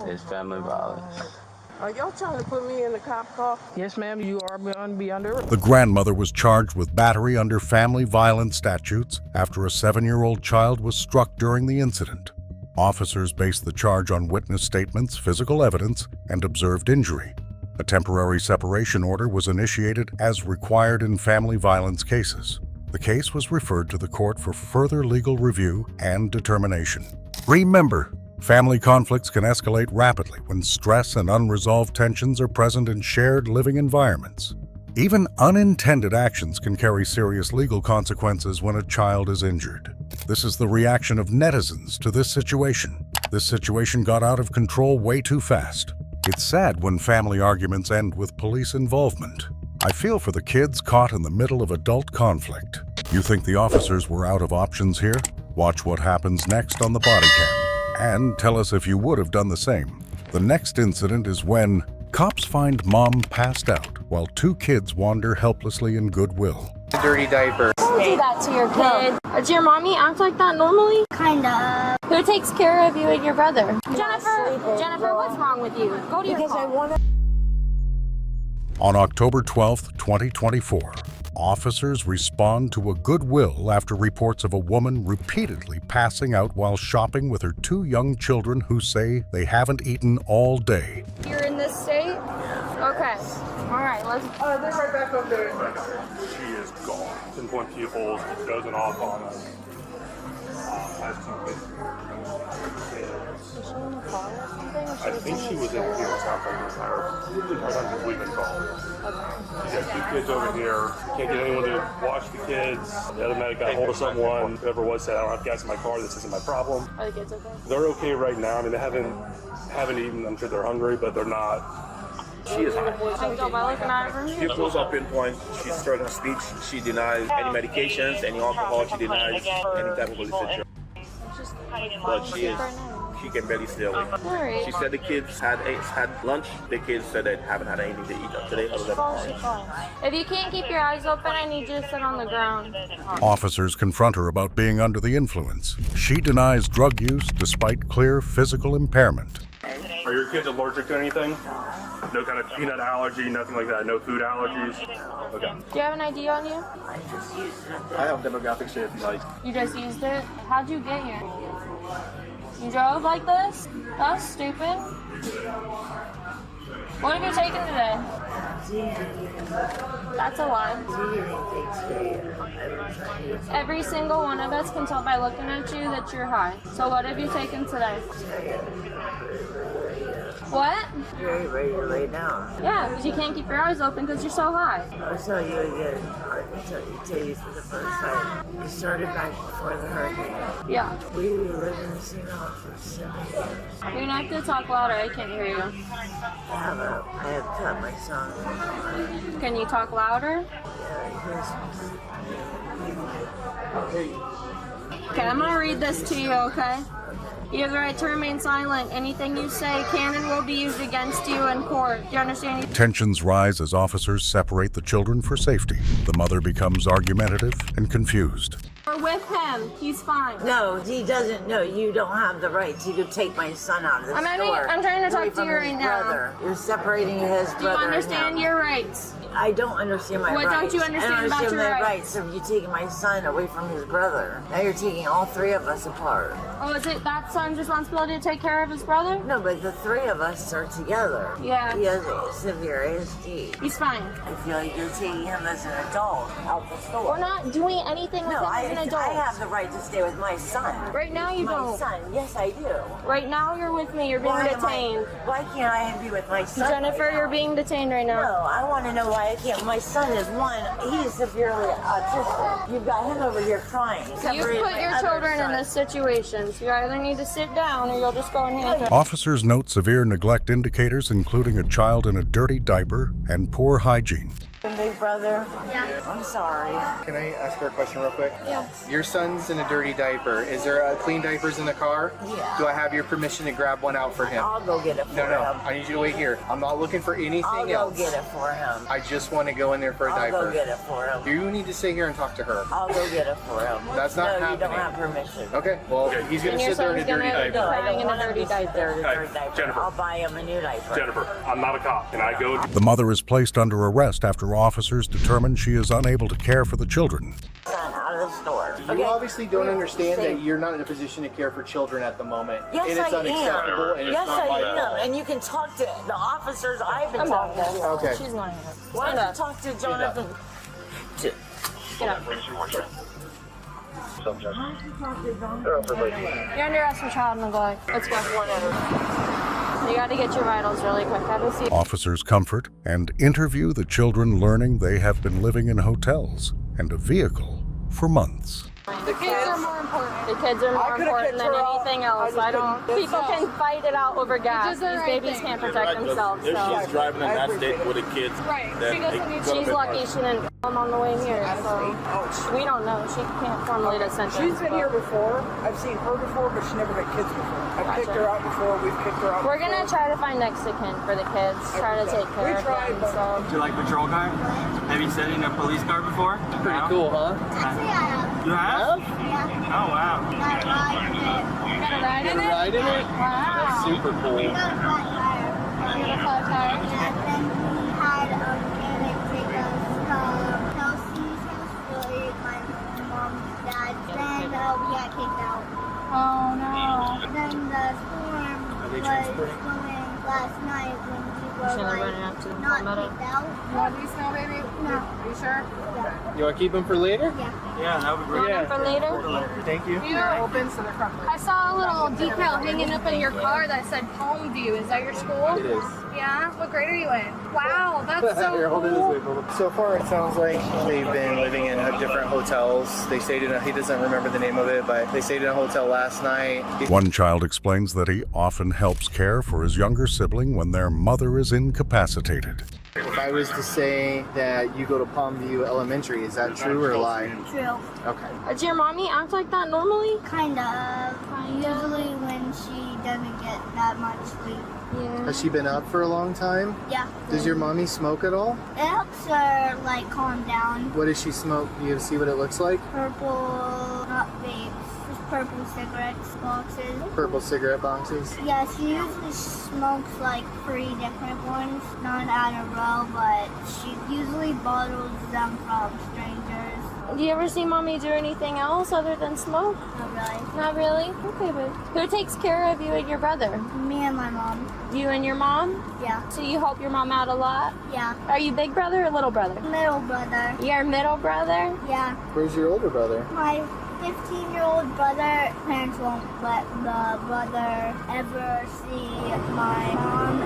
It's family violence. Are y'all trying to put me in the cop car? Yes, ma'am, you are going to be under arrest. The grandmother was charged with battery under family violence statutes after a 7-year-old child was struck during the incident. Officers based the charge on witness statements, physical evidence, and observed injury. A temporary separation order was initiated as required in family violence cases. The case was referred to the court for further legal review and determination. Remember, family conflicts can escalate rapidly when stress and unresolved tensions are present in shared living environments. Even unintended actions can carry serious legal consequences when a child is injured. This is the reaction of netizens to this situation. This situation got out of control way too fast. It's sad when family arguments end with police involvement. I feel for the kids caught in the middle of adult conflict. You think the officers were out of options here? Watch what happens next on the BodyCam. And tell us if you would have done the same. The next incident is when cops find mom passed out while 2 kids wander helplessly in Goodwill. Dirty diaper. Don't do that to your kid. Does your mommy act like that normally? Kinda. Who takes care of you and your brother? Jennifer, what's wrong with you? Go to your car. On October 12, 2024, officers respond to a Goodwill after reports of a woman repeatedly passing out while shopping with her 2 young children who say they haven't eaten all day. You're in this state? Okay. All right, let's... They're right back up there. She is gone. Pinpoint pupils, dozing off on us. Has 2 kids. Was she in the car or something? I think she was in here. It sounds like her husband we've been called. She's got 2 kids over here. Can't get anyone to watch the kids. The other medic got hold of someone. Whoever was said, I don't have gas in my car. This isn't my problem. Are the kids okay? They're okay right now. I mean, they haven't eaten. I'm sure they're hungry, but they're not. She is high. I can go by looking at it from here. Pupils are pinpoint. She's struggling to speech. She denies any medications, any alcohol. She denies any type of illicit drug. But she can barely stay awake. Right. She said the kids had lunch. The kids said they haven't had anything to eat up today other than orange. If you can't keep your eyes open, I need you to sit on the ground. Officers confront her about being under the influence. She denies drug use despite clear physical impairment. Are your kids allergic to anything? No kind of peanut allergy, nothing like that? No food allergies? Okay. Do you have an ID on you? I have demographics here if you like. You just used it? How'd you get here? You drove like this? That's stupid. What have you taken today? That's a lie. Every single one of us can tell by looking at you that you're high. So what have you taken today? What? You're ready to lay down. Yeah, because you can't keep your eyes open because you're so high. I'll tell you again. I'll tell you for the first time. It started back before the hurricane. Yeah. We lived in the same house for 7 years. You're not going to talk louder. I can't hear you. I have cut my son. Can you talk louder? Okay, I'm going to read this to you, okay? You have the right to remain silent. Anything you say can and will be used against you in court. Do you understand? Tensions rise as officers separate the children for safety. The mother becomes argumentative and confused. We're with him. He's fine. No, he doesn't. No, you don't have the right to take my son out of the store. I'm trying to talk away to from you his right now. brother. You're separating his brother. Do you understand now. your rights? I don't understand my rights. What don't you understand about your my rights? of you taking my son away from his brother. Now you're taking all three of us apart. Oh, is it that son's responsibility to take care of his brother? No, but the three of us are together. Yeah. He has a severe ASD. He's fine. I feel like you're taking him as an adult out the store. We're not doing anything with him as an adult. I have the right to stay with my son. Right now you don't. My son, yes I do. Right now you're with me. You're being detained. Why can't I be with my son? Jennifer, right you're being detained right now. No, I want to know why I can't. My son is one. He's severely autistic. You've got him over here crying. You put your children in this situation. So you either need to sit down or you'll just go and handcuff. Officers note severe neglect indicators, including a child in a dirty diaper and poor hygiene. Big brother? Yeah. I'm sorry. Can I ask her a question real quick? Yes. Your son's in a dirty diaper. Is there clean diapers in the car? Yeah. Do I have your permission to grab one out for him? I'll go get it for him. No. I need you to wait here. I'm not looking for anything else. I'll go get it for him. I just want to go in there for a diaper. I'll go get it for him. You need to stay here and talk to her. I'll go get it for him. That's not no, happening. You don't have permission. Okay, well, he's going to sit there in a dirty diaper. No, I don't want him to sit there in a dirty diaper. Jennifer. I'll buy him a new diaper. Jennifer, I'm not a cop. Can I go? The mother is placed under arrest after officers determine she is unable to care for the children. Son out of the store. You obviously don't understand that you're not in a position to care for children at the moment. Yes, and it's I unacceptable. am. And it's Yes, not I my am. fault. And you can talk to the officers I've been talking to. Okay. She's lying. Why don't you talk to Jonathan? Get up. You're under arrest for child neglect. Let's go. You got to get your vitals really quick. Have a seat. Officers comfort and interview the children, learning they have been living in hotels and a vehicle for months. The kids are more important. The kids are more important than anything else. People can fight it out over gas. These babies can't protect themselves. If she's driving in that state with the kids, right. then She's lucky she didn't come on the way here. So we don't know. She can't formulate a sentence. She's been here before. I've seen her before, but she never had kids before. I've kicked her out before. We've kicked her out. We're gonna try to find next of kin for the kids. Try to take care of them. So. Do you like patrol car? Have you sat in a police car before? Pretty cool, huh? You have? Yeah. Oh wow. You got a ride in it? Ride in it? Wow. That's super cool. You got a flat tire. You got a flat tire? Yeah. And then we had a mechanic take us to Kelsey's house, really my mom's dad. Then we got kicked out. Oh no. Then the storm was going last night when we were not kicked out. You want these now, baby? No. Are you sure? Yeah. You want to keep them for later? Yeah. Yeah, that would be Want great. them for later? Thank you. They're open, so they're crumbling. I saw a little decal hanging up in your car that said Palm View. Is that your school? It is. Yeah? What grade are you in? Wow, that's so Here, hold it this cool. way, hold it. So far, it sounds like they've been living in different hotels. They stayed in he doesn't remember the name of it, but they stayed in a hotel last night. One child explains that he often helps care for his younger sibling when their mother is incapacitated. If I was to say that you go to Palmview Elementary, is that true or a lie? True. Okay. Does your mommy act like that normally? Kind of. Usually when she doesn't get that much sleep. Yeah. Has she been up for a long time? Yeah. Does your mommy smoke at all? It helps her, like, calm down. What does she smoke? Do you see what it looks like? Purple, not vapes, just purple cigarettes boxes. Purple cigarette boxes? Yeah, she usually smokes like 3 different ones, not at a row, but she usually bottles them from strangers. Do you ever see mommy do anything else other than smoke? Not really. Not really? Okay, but who takes care of you and your brother? Me and my mom. You and your mom? Yeah. So you help your mom out a lot? Yeah. Are you big brother or little brother? Middle brother. You're middle brother? Yeah. Where's your older brother? My 15-year-old brother, parents won't let the brother ever see my mom,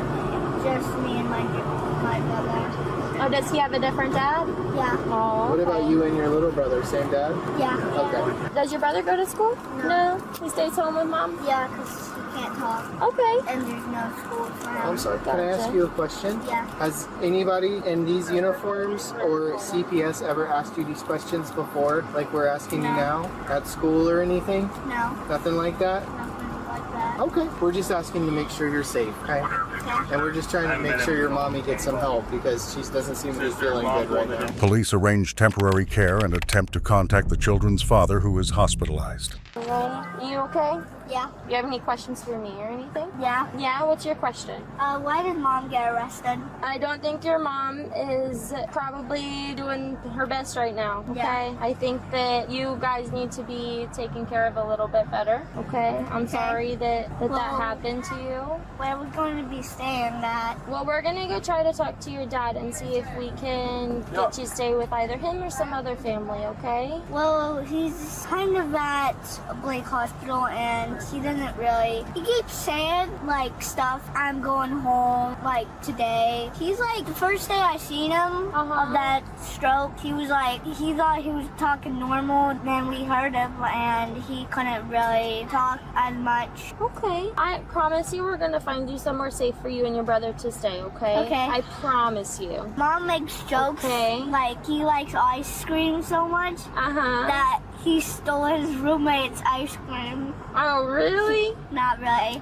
just me and my brother. Oh, does he have a different dad? Yeah. Oh, What about you and your little brother? Same dad? Yeah. Okay. Does your brother go to school? No. He stays home with mom? Yeah, because he can't talk. Okay. And there's no school for him. I'm sorry, can I ask you a question? Yeah. Has anybody in these uniforms or CPS ever asked you these questions before, like we're asking you now, at school or anything? No. Nothing like that? Nothing like that. Okay. We're just asking to make sure you're safe, okay? And we're just trying to make sure your mommy gets some help because she doesn't seem to be feeling good right now. Police arrange temporary care and attempt to contact the children's father, who is hospitalized. Are you okay? Yeah. Do you have any questions for me or anything? Yeah. Yeah, what's your question? Why did mom get arrested? I don't think your mom is probably doing her best right now, okay? Yeah. I think that you guys need to be taken care of a little bit better, okay? I'm sorry that happened to you. Where are we going to be staying at? Well, we're gonna go try to talk to your dad and see if we can get you to stay with either him or some other family, okay? Well, he's kind of at Blake Hospital and he doesn't really, he keeps saying like stuff, I'm going home like today. He's like, the first day I seen him of that stroke, he was like, he thought he was talking normal, then we heard him and he couldn't really talk as much. Okay. I promise you we're gonna find you somewhere safe for you and your brother to stay, okay? Okay. I promise you. Mom makes jokes, like he likes ice cream so much that he stole his roommate's ice cream. Oh, really? Not really.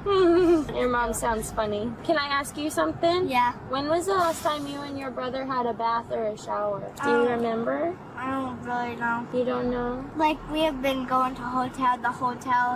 Your mom sounds funny. Can I ask you something? Yeah. When was the last time you and your brother had a bath or a shower? Do you remember? I don't really know. You don't know? Like, we have been going to the hotel.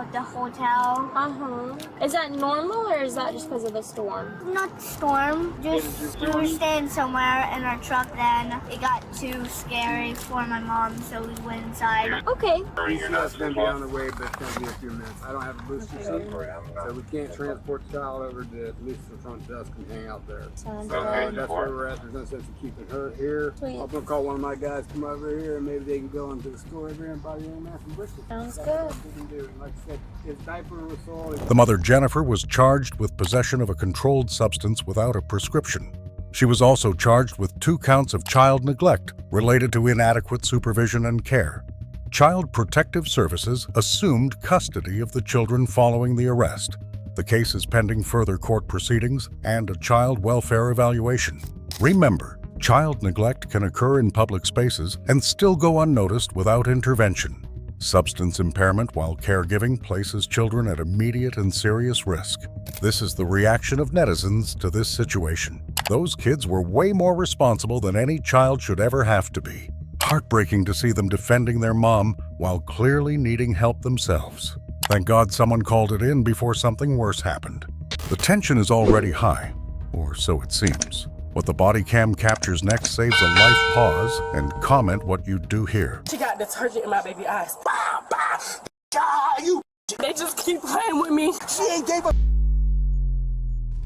Is that normal or is that just because of the storm? Not the storm, just we were staying somewhere in our truck, then it got too scary for my mom, so we went inside. Okay. You're not going to be on the way, but it's going to be a few minutes. I don't have a booster seat, so we can't transport the child over to at least the front desk and hang out there. Sounds So good. that's where we're at. There's no sense in keeping her here. Sweet. I'm going to call one of my guys, come over here, and maybe they can go into the store over here and buy you a mask and brisket. Sounds That's good. what we can do. And like I said, his diaper was soiled. The mother, Jennifer, was charged with possession of a controlled substance without a prescription. She was also charged with 2 counts of child neglect related to inadequate supervision and care. Child Protective Services assumed custody of the children following the arrest. The case is pending further court proceedings and a child welfare evaluation. Remember, child neglect can occur in public spaces and still go unnoticed without intervention. Substance impairment while caregiving places children at immediate and serious risk. This is the reaction of netizens to this situation. Those kids were way more responsible than any child should ever have to be. Heartbreaking to see them defending their mom while clearly needing help themselves. Thank God someone called it in before something worse happened. The tension is already high, or so it seems. What the body cam captures next saves a life pause and comment what you do hear. She got detergent in my baby eyes. They just keep playing with me. She ain't gave a.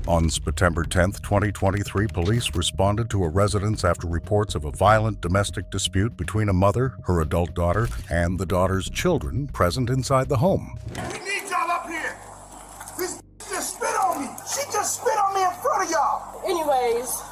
On September 10, 2023, police responded to a residence after reports of a violent domestic dispute between a mother, her adult daughter, and the daughter's children present inside the home. We need y'all up here. This just spit on me. She just spit on me in front of y'all. Anyways.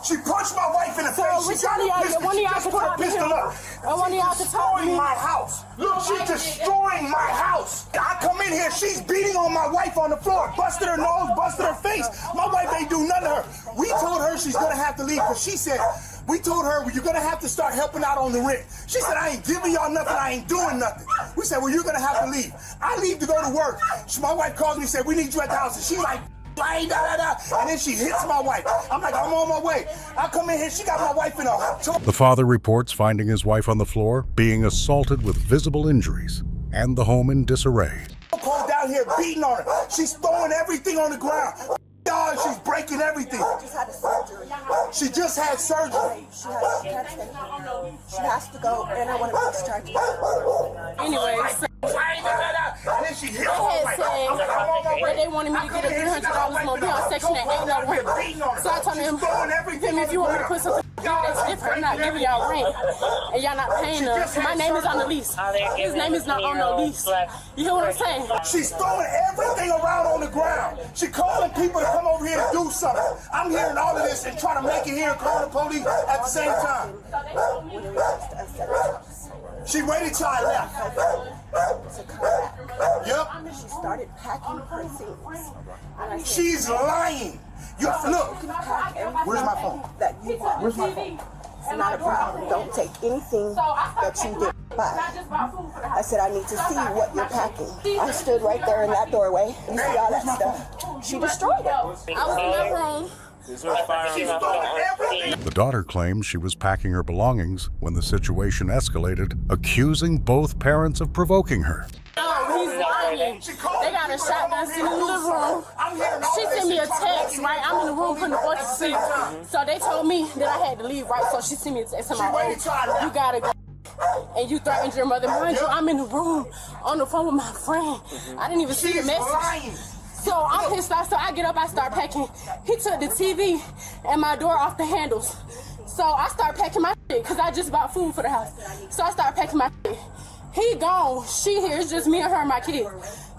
She punched my wife in the face. Which She got a pistol. She just put a pistol up. One of y'all can talk to me. Destroying my house. Look, she's destroying my house. I come in here, she's beating on my wife on the floor. Busted her nose, busted her face. My wife ain't do nothing to her. We told her she's gonna have to leave because she said, we told her, well, you're gonna have to start helping out on the rent. She said, I ain't giving y'all nothing, I ain't doing nothing. We said, well, you're gonna have to leave. I leave to go to work. My wife calls me and said, we need you at the house. And she's like, and then she hits my wife. I'm like, I'm on my way. I come in here, she got my wife in a... The father reports finding his wife on the floor, being assaulted with visible injuries, and the home in disarray. Called down here beating on her. She's throwing everything on the ground. She She's breaking everything. Just had a surgery. She just had surgery. She can't stay here. She has to go, and I want to discharge her. Anyways, And then she hit they had said that they wanted me to get a $300 more bill on Section 8. Ain't no rent. So I told him, if you want me to put something that's different, I'm not giving y'all rent. And y'all not paying us. My name is on the lease. His name is not on the lease. You hear what I'm saying? She's throwing everything around on the ground. She calling people to come over here to do something. I'm hearing all of this and trying to make it here and call the police at the same time. She waited till I left. To come back. Yep. She started packing her things. And I said, She's lying. You look. Where's my phone? That you want. Where's my phone? It's not a problem. Don't take anything that you did buy. I said, I need to see what you're packing. I stood right there in that doorway. You see all that stuff? She destroyed it. I was in my room. The daughter claims she was packing her belongings when the situation escalated, accusing both parents of provoking her. Oh, he's lying. They got a shotgun sitting in the living room. She sent me a text, right? I'm in the room putting the boys to sleep. So they told me that I had to leave, right? So she sent me a text in my room. You gotta go. And you threatened your mother. Mind you, I'm in the room on the phone with my friend. I didn't even see the message. So I'm pissed off, so I get up, I start packing. He took the TV and my door off the handles. So I start packing my shit, because I just bought food for the house. So I start packing my shit. He gone, she here, it's just me and her and my kid.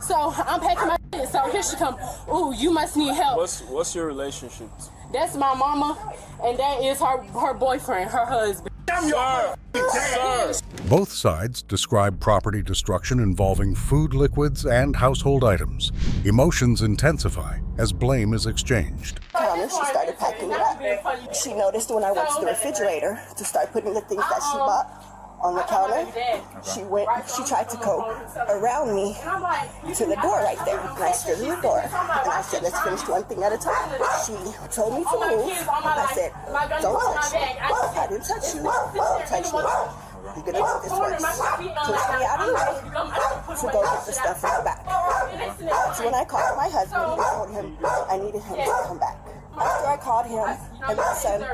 So I'm packing my shit, so here she come. Ooh, you must need help. What's your relationship? That's my mama, and that is her boyfriend, her husband. Both sides describe property destruction involving food liquids and household items. Emotions intensify as blame is exchanged. Counter, she started packing it up. She noticed when I went to the refrigerator to start putting the things that she bought on the counter, she tried to go around me to the door right there. And I stood in the door and I said, let's finish one thing at a time. She told me to move. I said, don't touch me. I didn't touch you. Don't touch me. You're gonna make this worse. Push me out of the way to go get the stuff in the back. That's when I called my husband and told him I needed him to come back. After I called him and my son to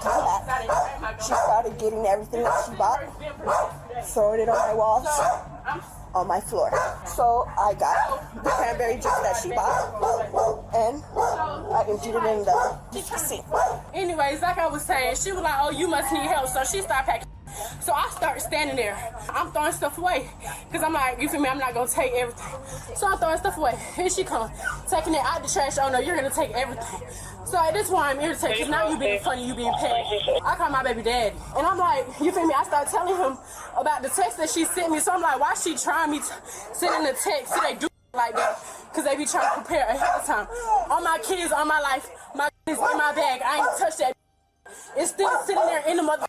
come back, she started getting everything that she bought, throwing it on my walls, on my floor. So I got the cranberry juice that she bought and I emptied it in the sink. Anyways, like I was saying, she was like, oh, you must need help. So she started packing. So I start standing there. I'm throwing stuff away. Because I'm like, you feel me? I'm not going to take everything. So I'm throwing stuff away. Here she comes, taking it out the trash. Oh, no, you're going to take everything. So at this point, I'm irritated. Because now you being funny, you being petty. I call my baby daddy. And I'm like, you feel me? I start telling him about the text that she sent me. So I'm like, why she trying me to send in the text? See, they do like that. Because they be trying to prepare ahead of time. All my kids, all my life, my kids in my bag. I ain't touched that. It's still sitting there in the mother...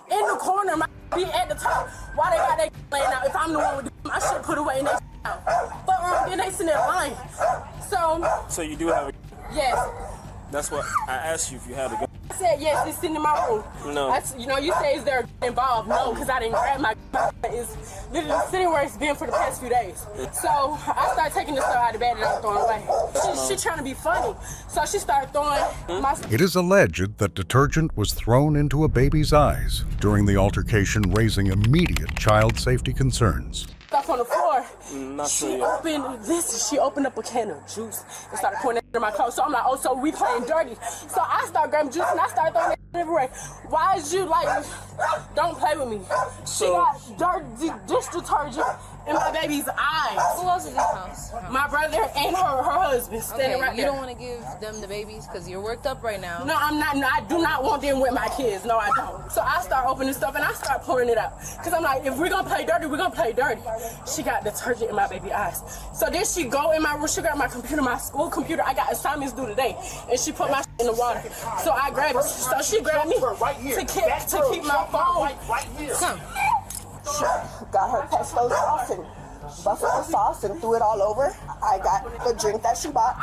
in the corner, my be at the top. Why they got that laying out? If I'm the one with them, I should put away and they out. But then they sitting there lying. So you do have a... Yes. That's what I asked you if you had a gun. I said yes, it's sitting in my room. No. You say is there involved? No, because I didn't grab my gun. It's literally sitting where it's been for the past few days. So I started taking the stuff out of the bed and I'm throwing away. She trying to be funny. So she started throwing my... It is alleged that detergent was thrown into a baby's eyes during the altercation, raising immediate child safety concerns. Stuff on the floor. She opened up a can of juice and started pouring it in my clothes. So I'm like, oh, so we playing dirty. So I started grabbing juice and I started throwing it everywhere. Why is you like, don't play with me? She got dish detergent in my baby's eyes. Who else is in the house? My brother and her husband standing right there. You don't want to give them the babies because you're worked up right now. No, I'm not. No, I do not want them with my kids. No, I don't. So I start opening stuff and I start pouring it out. Because I'm like, if we're going to play dirty, we're going to play dirty. She got detergent in my baby's eyes. So then she go in my room. She got my computer, my school computer. I got assignments due today. And she put my shit in the water. So I grabbed it. So she grabbed me to keep my phone. Come. She got her pesto sauce and buffalo sauce and threw it all over. I got the drink that she bought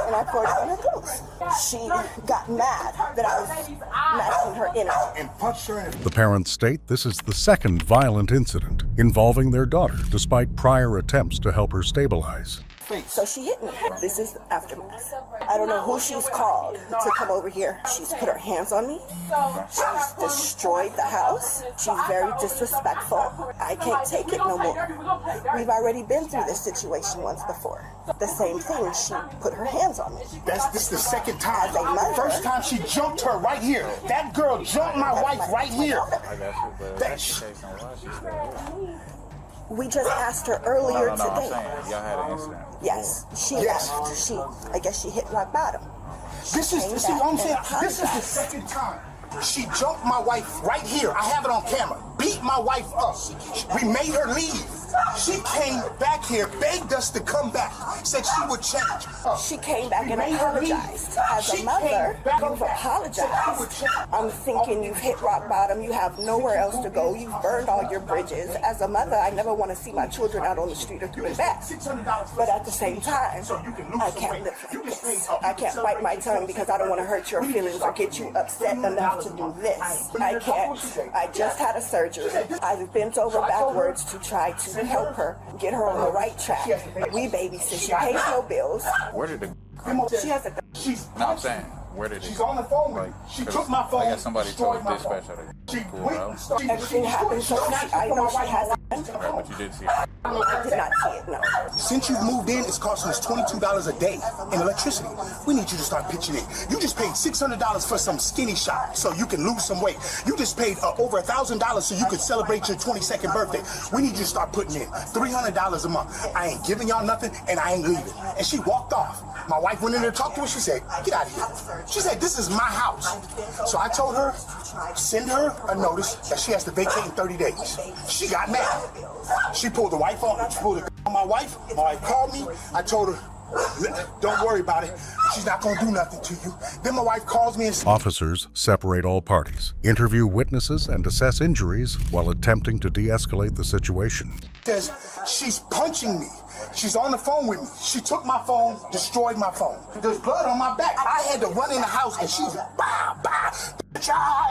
and I poured it on her clothes. She got mad that I was matching her in it and punched her in it. The parents state this is the second violent incident involving their daughter, despite prior attempts to help her stabilize. face. So she hit me. This is the aftermath. I don't know who she's called to come over here. She's put her hands on me. She's destroyed the house. She's very disrespectful. I can't take it no more. We've already been through this situation once before. The same thing, she put her hands on me. This the second time. As a mother, First time she jumped her right here. That girl jumped my wife right here. We just asked her earlier today. Y'all had an incident. Yes, she left. I guess she hit rock bottom. This is what I'm saying. This is the second time. She jumped my wife right here. I have it on camera. Beat my wife up. We made her leave. She came back here, begged us to come back, said she would change. She came back and apologized. As a mother, you've apologized. I'm thinking you've hit rock bottom. You have nowhere else to go. You've burned all your bridges. As a mother, I never want to see my children out on the street or coming back. But at the same time, I can't live like this. I can't bite my tongue because I don't want to hurt your feelings or get you upset enough to do this. I can't. I just had a surgery. I've bent over backwards to try to help her, get her on the right track. We babysit. She pays no bills. Where did the... She has a... No, I'm saying, where did it... She's on the phone with me. She took my phone. I guess somebody told dispatch that they pulled out. Everything happened so I know she has a... Right, but you did see it. I did not see it, no. Since you've moved in, it's costing us $22 a day in electricity. We need you to start pitching in. You just paid $600 for some skinny shop so you can lose some weight. You just paid over $1,000 so you could celebrate your 22nd birthday. We need you to start putting in $300 a month. I ain't giving y'all nothing and I ain't leaving. And she walked off. My wife went in there to talk to her. She said, get out of here. She said, this is my house. So I told her, send her a notice that she has to vacate in 30 days. She got mad. She pulled the wife on. She pulled the on my wife. My wife called me. I told her, don't worry about it. She's not going to do nothing to you. Then my wife calls me and says, Officers separate all parties, interview witnesses, and assess injuries while attempting to de-escalate the situation. Says she's punching me. She's on the phone with me. She took my phone, destroyed my phone. There's blood on my back. I had to run in the house and she's bah, bah,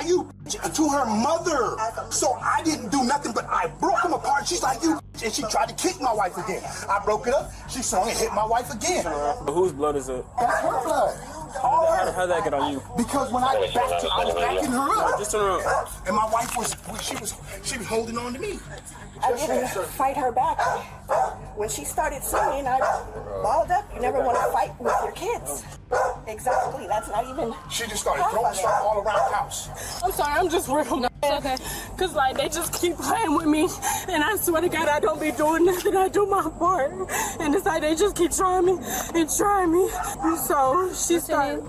you to her mother. So I didn't do nothing, but I broke them apart. She's like, you, and she tried to kick my wife again. I broke it up. She swung and hit my wife again. Whose blood is it? That's her blood. How'd that get on you? Because when I was backing her up, just turn around. And my wife was holding on to me. I didn't fight her back. When she started singing, I balled up. You never want to fight with your kids. Exactly. That's not even. She just started throwing stuff all around the house. I'm sorry, I'm just real mad. Okay. Cause like they just keep playing with me, and I swear to God I don't be doing nothing. I do my part, and it's like they just keep trying me and trying me. And so she started.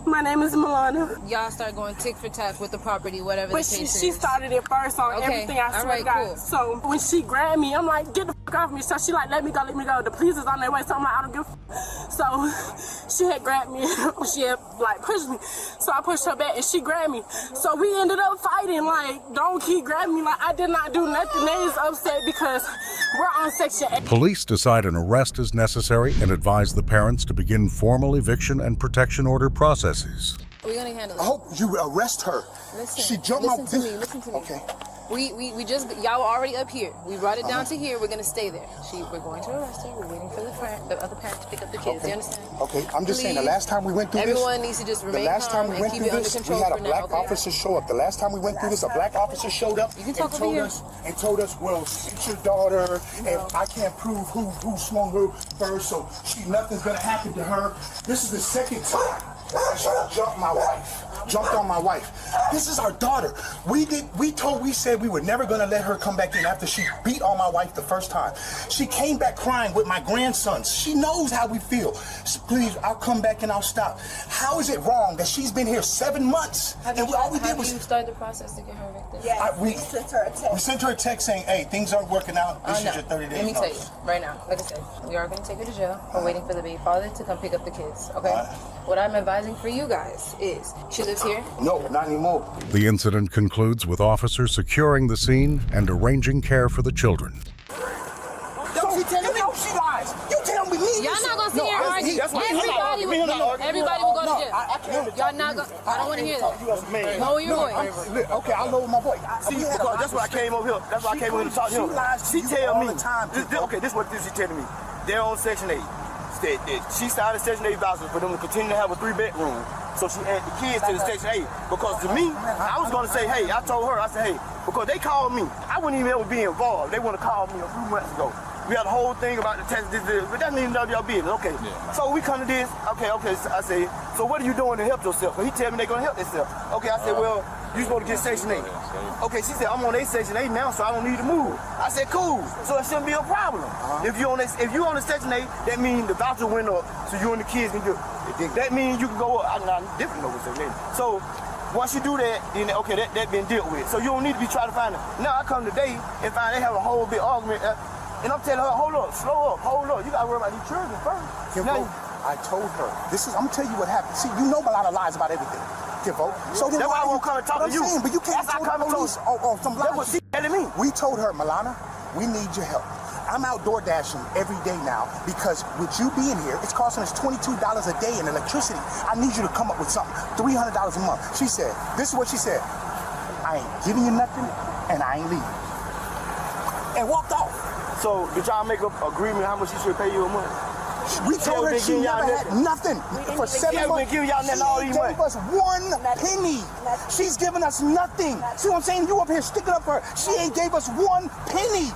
My name is Milana. Y'all start going tick for tack with the property, whatever But the case she is. started it first on everything, I swear to God. Cool. So when she grabbed me, I'm like, get the fuck off me. So she like, let me go. The police is on their way. So I'm like, I don't give a fuck. So she had grabbed me. She had like pushed me. So I pushed her back and she grabbed me. So we ended up fighting. Like, don't keep grabbing me. Like, I did not do nothing. They is upset because we're on Section 8. Police decide an arrest is necessary and advise the parents to begin formal eviction and protection order processes. We're gonna handle it. I hope you arrest her. Listen, she jumped listen to me. Okay. We just, y'all were already up here. We brought it down to here. We're gonna stay there. We're going to arrest her. We're waiting for the other parent to pick up the kids. Okay. You understand? Okay, I'm just saying the last time we went through everyone needs to just remain calm and keep it under control we had a for black now, okay? officer show up. The last time we went through this, a black officer showed up and told us, well, it's your daughter, and I can't prove who swung her first, so nothing's gonna happen to her. This is the second time she jumped on my wife. This is our daughter. We said we were never gonna let her come back in after she beat on my wife the first time. She came back crying with my grandsons. She knows how we feel. So please, I'll come back and I'll stop. How is it wrong that she's been here 7 months? Have you started the process to get her evicted? Yeah, we sent her a text. We sent her a text saying, hey, things aren't working out. This is your 30 days. Let me tell you, right now, like I said, we are going to take her to jail. We're waiting for the baby father to come pick up the kids, okay? What I'm advising for you guys is, she lives here? No, not anymore. The incident concludes with officers securing the scene and arranging care for the children. She telling me she lies. You tell me. Y'all not gonna sit here and argue. Everybody will go to jail. Y'all not gonna. I don't want to hear that. Lower your voice. Okay, I'll lower my voice. See, because that's why I came over here. That's why I came over here to talk to him. She tell me. Okay, this is what she telling me. They're on Section 8. She signed a Section 8 voucher for them to continue to have a 3-bedroom. So she added the kids to the Section 8. Because to me, I was going to say, hey, I told her, I said, hey, because they called me. I wouldn't even ever be involved. They want to call me a few months ago. We had a whole thing about the test, but that means none of y'all business. Okay. Yeah. So we come to this. Okay. So I say, so what are you doing to help yourself? He tell me they're going to help themselves. Okay. I said, well, you supposed to get Section 8. Okay. She said, I'm on Section 8 now, so I don't need to move. I said, cool. So it shouldn't be a problem. If you on the Section 8, that means the voucher went up, so you and the kids can do it. That means you can go up. I'm different over Section 8. So once you do that, then okay, that been dealt with. So you don't need to be trying to find it. Now I come today and find they have a whole big argument. And I'm telling her, hold up, slow up, hold up. You gotta worry about these children first. Kimbo, I told her. I'm gonna tell you what happened. See, you know a lot of lies about everything, Kimbo. So then that's why I won't come and talk to you. But you can't tell the police on some lies. That's what she telling me. We told her, Milana, we need your help. I'm outdoor dashing every day now because with you being here, it's costing us $22 a day in electricity. I need you to come up with something, $300 a month. She said, this is what she said. I ain't giving you nothing and I ain't leaving. And walked off. So did y'all make an agreement how much she should pay you a month? We told her she never had nothing. For 7 months, she gave us 1 penny. She's giving us nothing. See what I'm saying? You up here sticking up for her. She ain't gave us 1 penny.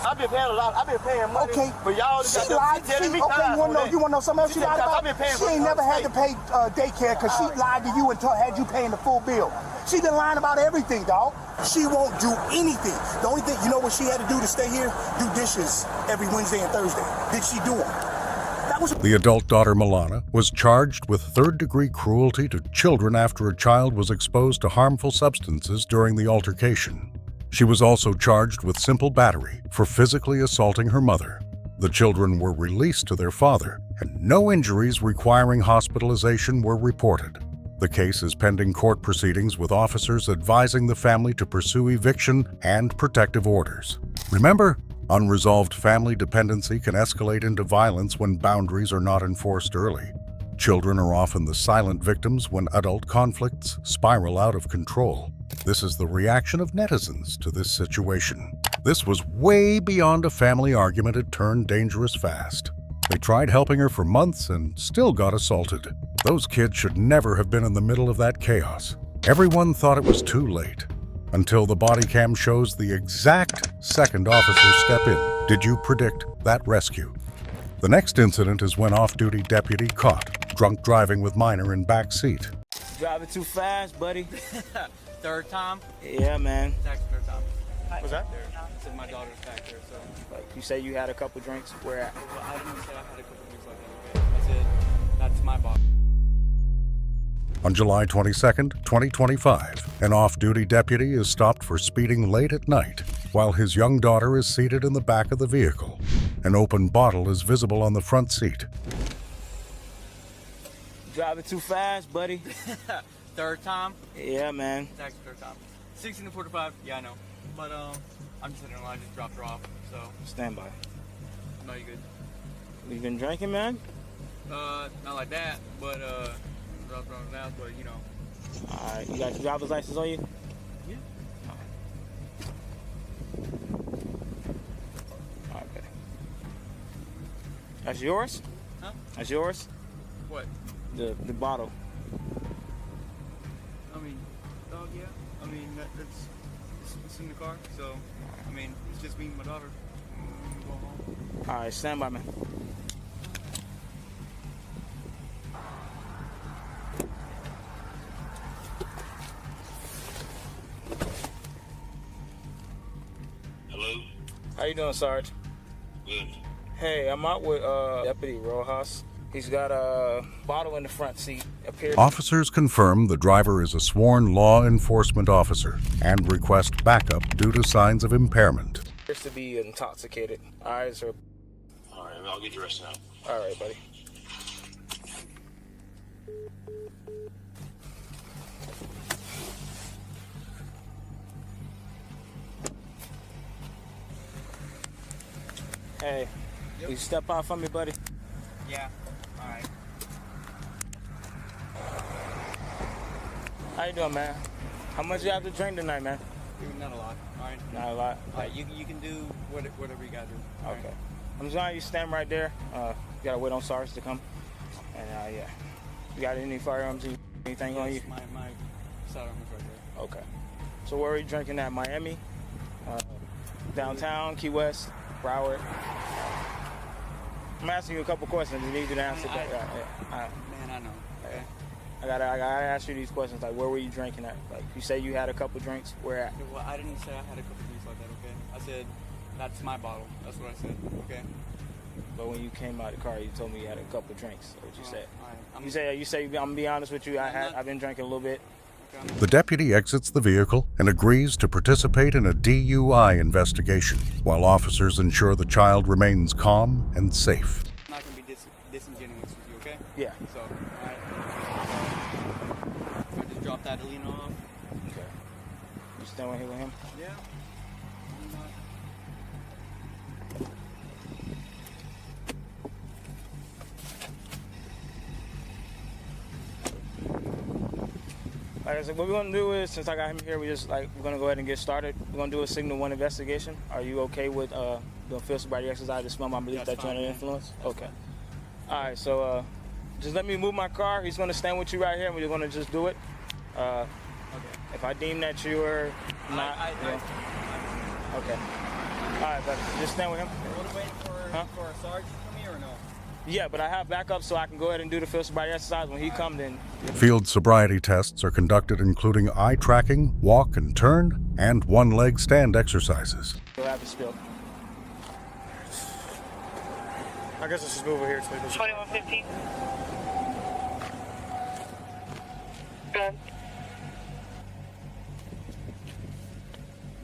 I've been paying a lot. I've been paying money. Okay. But y'all she lied. You want to know something else she lied about? She ain't never had to pay daycare because she lied to you and had you paying the full bill. She been lying about everything, dog. She won't do anything. The only thing, you know what she had to do to stay here? Do dishes every Wednesday and Thursday. Did she do them? The adult daughter, Milana, was charged with third-degree cruelty to children after a child was exposed to harmful substances during the altercation. She was also charged with simple battery for physically assaulting her mother. The children were released to their father, and no injuries requiring hospitalization were reported. The case is pending court proceedings with officers advising the family to pursue eviction and protective orders. Remember, unresolved family dependency can escalate into violence when boundaries are not enforced early. Children are often the silent victims when adult conflicts spiral out of control. This is the reaction of netizens to this situation. This was way beyond a family argument. It turned dangerous fast. They tried helping her for months and still got assaulted. Those kids should never have been in the middle of that chaos. Everyone thought it was too late, until the body cam shows the exact second officers step in. Did you predict that rescue? The next incident is when off-duty deputy caught drunk driving with minor in back seat. Driving too fast, buddy. Third time? Yeah, man. That's third time. What's that? Said my daughter's back there, so. You say you had a couple drinks? Where at? Well, I didn't say I had a couple drinks like that. Okay, I said that's my body. On July 22, 2025, an off-duty deputy is stopped for speeding late at night while his young daughter is seated in the back of the vehicle. An open bottle is visible on the front seat. Driving too fast, buddy. Third time? Yeah, man. That's third time. 16 to 45, yeah, I know. But I'm just sitting in line, just dropped her off, so. Stand by. No, you good. You been drinking, man? Not like that, but dropped her off now, but you know. Alright, you got your driver's license on you? Yeah. Alright, okay. That's yours? Huh? That's yours? What? The bottle. I mean, dog, yeah. I mean, it's in the car, so, I mean, it's just me and my daughter. Go home. Alright, stand by, man. Hello? How you doing, Sarge? Good. Hey, I'm out with Deputy Rojas. He's got a bottle in the front seat. Officers confirm the driver is a sworn law enforcement officer and request backup due to signs of impairment. Appears to be intoxicated. Eyes are... All right, I'll get you rested out. All right, buddy. Hey, you step out for me, buddy? Yeah, all right. How you doing, man? How much you have to drink tonight, man? Dude, not a lot. All right. Not a lot. All right. You can do whatever you gotta do. All Okay. right? I'm just gonna have you stand right there. You gotta wait on SARS to come. And yeah. You got any firearms? Anything on you? My sidearm is right there. Okay. So where are you drinking at? Miami? Downtown, Key West, Broward? I'm asking you a couple questions. You need you to answer that. Man, I know. Okay. I gotta ask you these questions. Like, where were you drinking at? Like, you say you had a couple drinks. Where at? Well, I didn't say I had a couple drinks like that. Okay. I said that's my bottle. That's what I said. Okay. But when you came out of the car, you told me you had a couple drinks. That's what you said. All You right. say. I'm gonna be honest with you. I've been drinking a little bit. The deputy exits the vehicle and agrees to participate in a DUI investigation, while officers ensure the child remains calm and safe. I'm not gonna be disingenuous with you. Okay. Yeah. So, all right. I just dropped that Alina off. Okay. You still here with him? Yeah. Like I said, what we're gonna do is, since I got him here, we're gonna go ahead and get started. We're gonna do a Signal 1 investigation. Are you okay with the field sobriety exercise to smell my belief that you're under influence? Okay. All right, so just let me move my car. He's gonna stand with you right here, and we're gonna just do it. Okay. If I deem that you're not, okay. All right, but just stand with him. What are we waiting for a sergeant from here or no? Yeah, but I have backup, so I can go ahead and do the field sobriety exercise. When he comes, then. Field sobriety tests are conducted including eye tracking, walk and turn, and one-leg stand exercises. You'll have to spill. I guess let's just move over here. 2115. Good.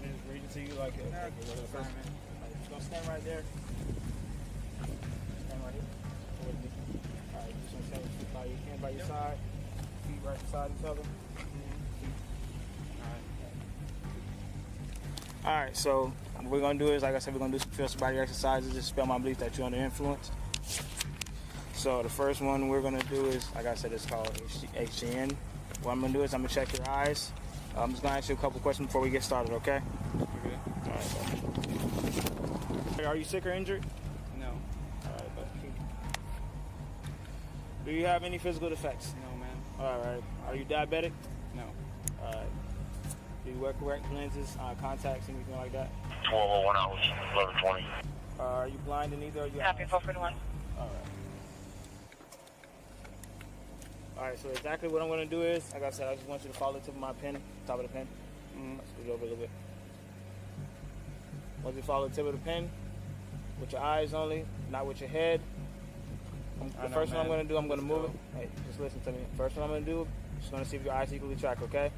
Just read it to you like it. Just gonna stand right there. Stand right here. With me. All right, just gonna stand with feet by your hand by your side. Feet right beside each other. All right, so what we're gonna do is, like I said, we're gonna do some field sobriety exercises to spell my belief that you're under influence. So the first one we're gonna do is, like I said, it's called HGN. What I'm gonna do is I'm gonna check your eyes. I'm just gonna ask you a couple questions before we get started, okay? Okay. All right. Are you sick or injured? No. All right, but do you have any physical defects? No, man. All right. Are you diabetic? No. All right. Do you wear correct lenses, contacts, anything like that? 12:01 hours, 11:20. Are you blind in either of your Happy eyes? 441. All right. All right, so exactly what I'm going to do is, like I said, I just want you to follow the tip of my pen, top of the pen. Scoot it over a little bit. Once you follow the tip of the pen, with your eyes only, not with your head. The first one I'm going to do, I'm going to move it. Hey, just listen to me. First one I'm going to do, just going to see if your eyes equally track, okay?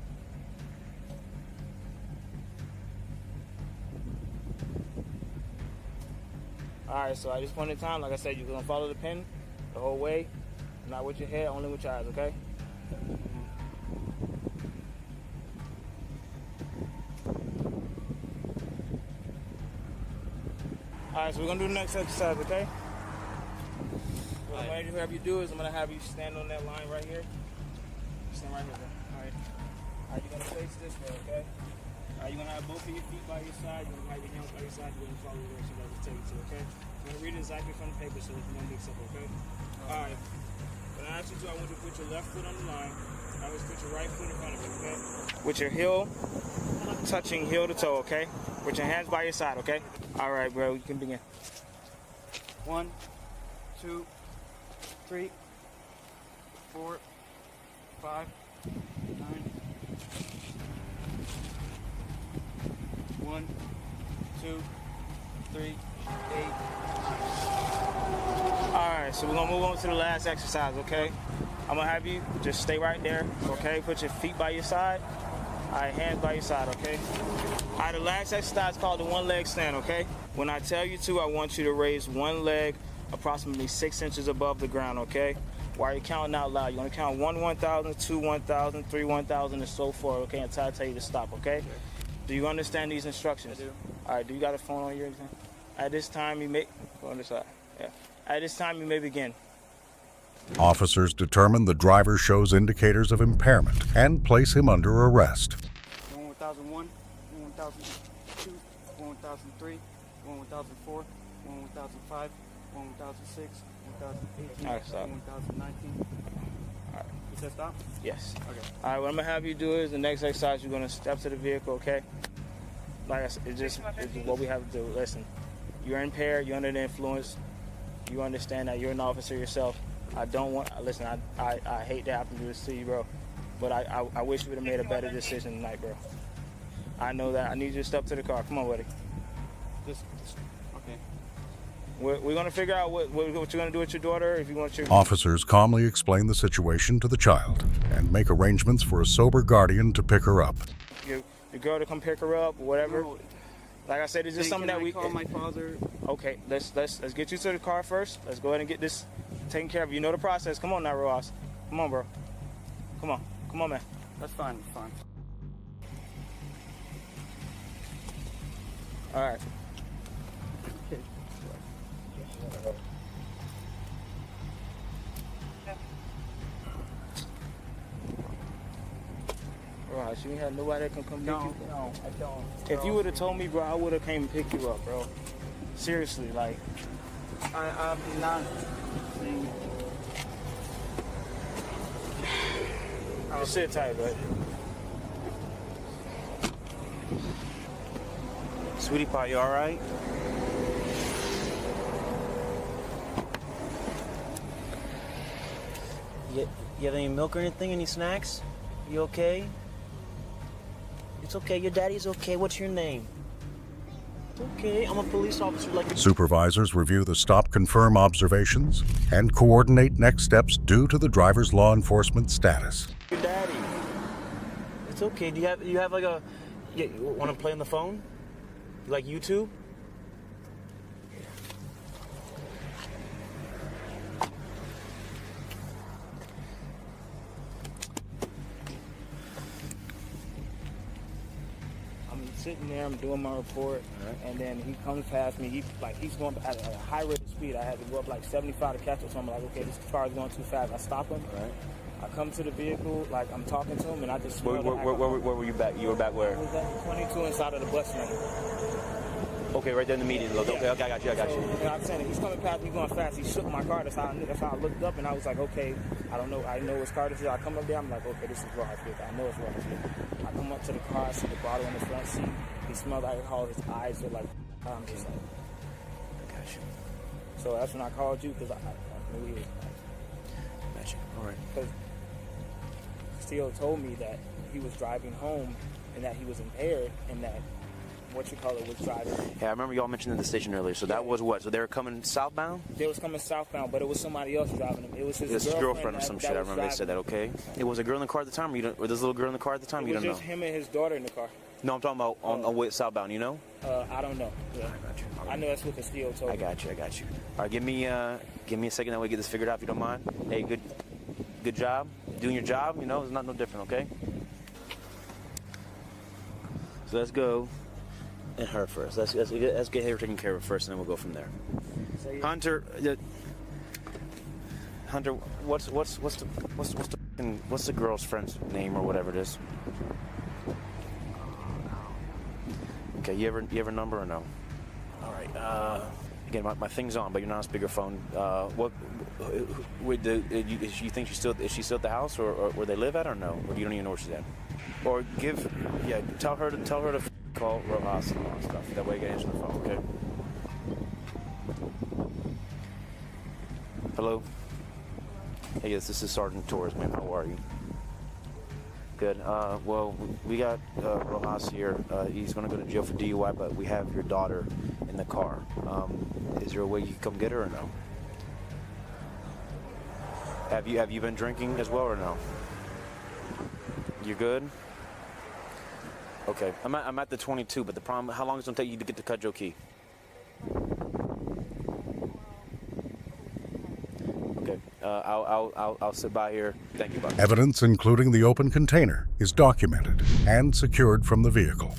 All right, so at this point in time, like I said, you're going to follow the pen the whole way. Not with your head, only with your eyes, okay? Alright, so we're gonna do the next exercise, okay? What I'm going to have you do is I'm gonna have you stand on that line right here. Stand right here, alright? Alright, you're gonna face this way, okay? Alright, you're gonna have both of your feet by your side, you're gonna have your hands by your side, you're gonna follow the direction that we're taking to, okay? I'm gonna read it exactly from the paper so there's no mix up, okay? Alright. When I ask you to, I want you to put your left foot on the line. I want you to put your right foot in front of you, okay? With your heel touching heel to toe, okay? With your hands by your side, okay? All right, bro, you can begin. 1, 2, 3, 4, 5, 9. 1, 2, 3, 8. All right, so we're gonna move on to the last exercise, okay? I'm gonna have you just stay right there, okay? Put your feet by your side. All right, hands by your side, okay? All right, the last exercise is called the one-leg stand, okay? When I tell you to, I want you to raise one leg approximately 6 inches above the ground, okay? While you're counting out loud, you're gonna count 1, 1,000, 2, 1,000, 3, 1,000, and so forth, okay? Until I tell you to stop, okay? Do you understand these instructions? I do. All right, do you got a phone on you or anything? At this time, you may... Go on this side, yeah. At this time, you may begin. Officers determine the driver shows indicators of impairment and place him under arrest. 1,001, 1002, 1003, 1004, 1005, 1006, 1018, All right, stop. 1019. All right. You said stop? Yes. Okay. All right, what I'm gonna have you do is the next exercise, you're gonna step to the vehicle, okay? Like I said, it's what we have to do. Listen, you're impaired, you're under the influence, you understand that you're an officer yourself. I don't want, listen, I hate to have to do this to you, bro, but I wish you would have made a better decision tonight, bro. I know that. I need you to step to the car. Come on, buddy. Just okay. We're gonna figure out what you're gonna do with your daughter if you want your. Officers calmly explain the situation to the child and make arrangements for a sober guardian to pick her up. Your girl to come pick her up or whatever. No. Like I said, it's just something that we call my father. Okay, let's get you to the car first. Let's go ahead and get this taken care of. You know the process. Come on now, Rojas. Come on, bro. Come on, man. That's fine. Fine. All right. Rojas, you ain't had nobody that can come pick you up? No, I don't. If you would have told me, bro, I would have came and picked you up, bro. Seriously, like. I'm not. Just sit tight, bud. Sweetie pie, you all right? You have any milk or anything? Any snacks? You okay? It's okay. Your daddy's okay. What's your name? Okay, I'm a police officer like you. Supervisors review the stop-confirm observations and coordinate next steps due to the driver's law enforcement status. Your daddy. It's okay. Do you have like a? You want to play on the phone? You like YouTube? Sitting there, I'm doing my report, and then he comes past me. He's going at a high rate of speed. I had to go up like 75 to catch him. So I'm like, okay, this car is going too fast. I stop him. I come to the vehicle, like I'm talking to him, and I just smell where were you back? You were back where? I was at 22 inside of the bus lane. Okay, right there in the median. Okay, I got you. And I'm saying, he's coming past me going fast. He shook my car. That's how I looked up, and I was like, okay, I don't know. I know his car this is. I come up there. I'm like, okay, this is Rojas' vehicle. I know it's Rojas' vehicle. I come up to the car. I see the bottle in the front seat. He smelled alcohol. His eyes were like, I'm just like, I got you. So that's when I called you because I knew he was. Got you. All right. Because Steele told me that he was driving home and that he was impaired and that was driving. Yeah, I remember y'all mentioned the station earlier. So that was what? So they were coming southbound? They was coming southbound, but it was somebody else driving them. It was his girlfriend or some shit. I remember they said that. Okay. It was a girl in the car at the time. Or this little girl in the car at the time. It you was don't just know. him and his daughter in the car. No, I'm talking about on way southbound. You know? I don't know. Yeah. I got you. I know that's what the Steele told me. I got you. All right, give me a second that we get this figured out if you don't mind. Hey, good job. Doing your job. You know, it's not no different. Okay. So let's go. And her first. Let's get her taken care of first, and then we'll go from there. Hunter, what's the girl's friend's name or whatever it is? Okay, you have a number or no? All right. Again, my thing's on, but you're not on speakerphone. You think is she still at the house, or where they live at, or no? Or you don't even know where she's at? Or tell her to call Rojas and all that stuff. That way you can answer the phone, okay? Hello? Hey, yes, this is Sergeant Torres, man. How are you? Good. Well, we got Rojas here. He's going to go to jail for DUI, but we have your daughter in the car. Is there a way you can come get her or no? Have you been drinking as well or no? You're good? Okay, I'm at the 22, but the problem, how long is it going to take you to get to Cudjoe Key? Okay, I'll sit by here. Thank you, buddy. Evidence, including the open container, is documented and secured from the vehicle.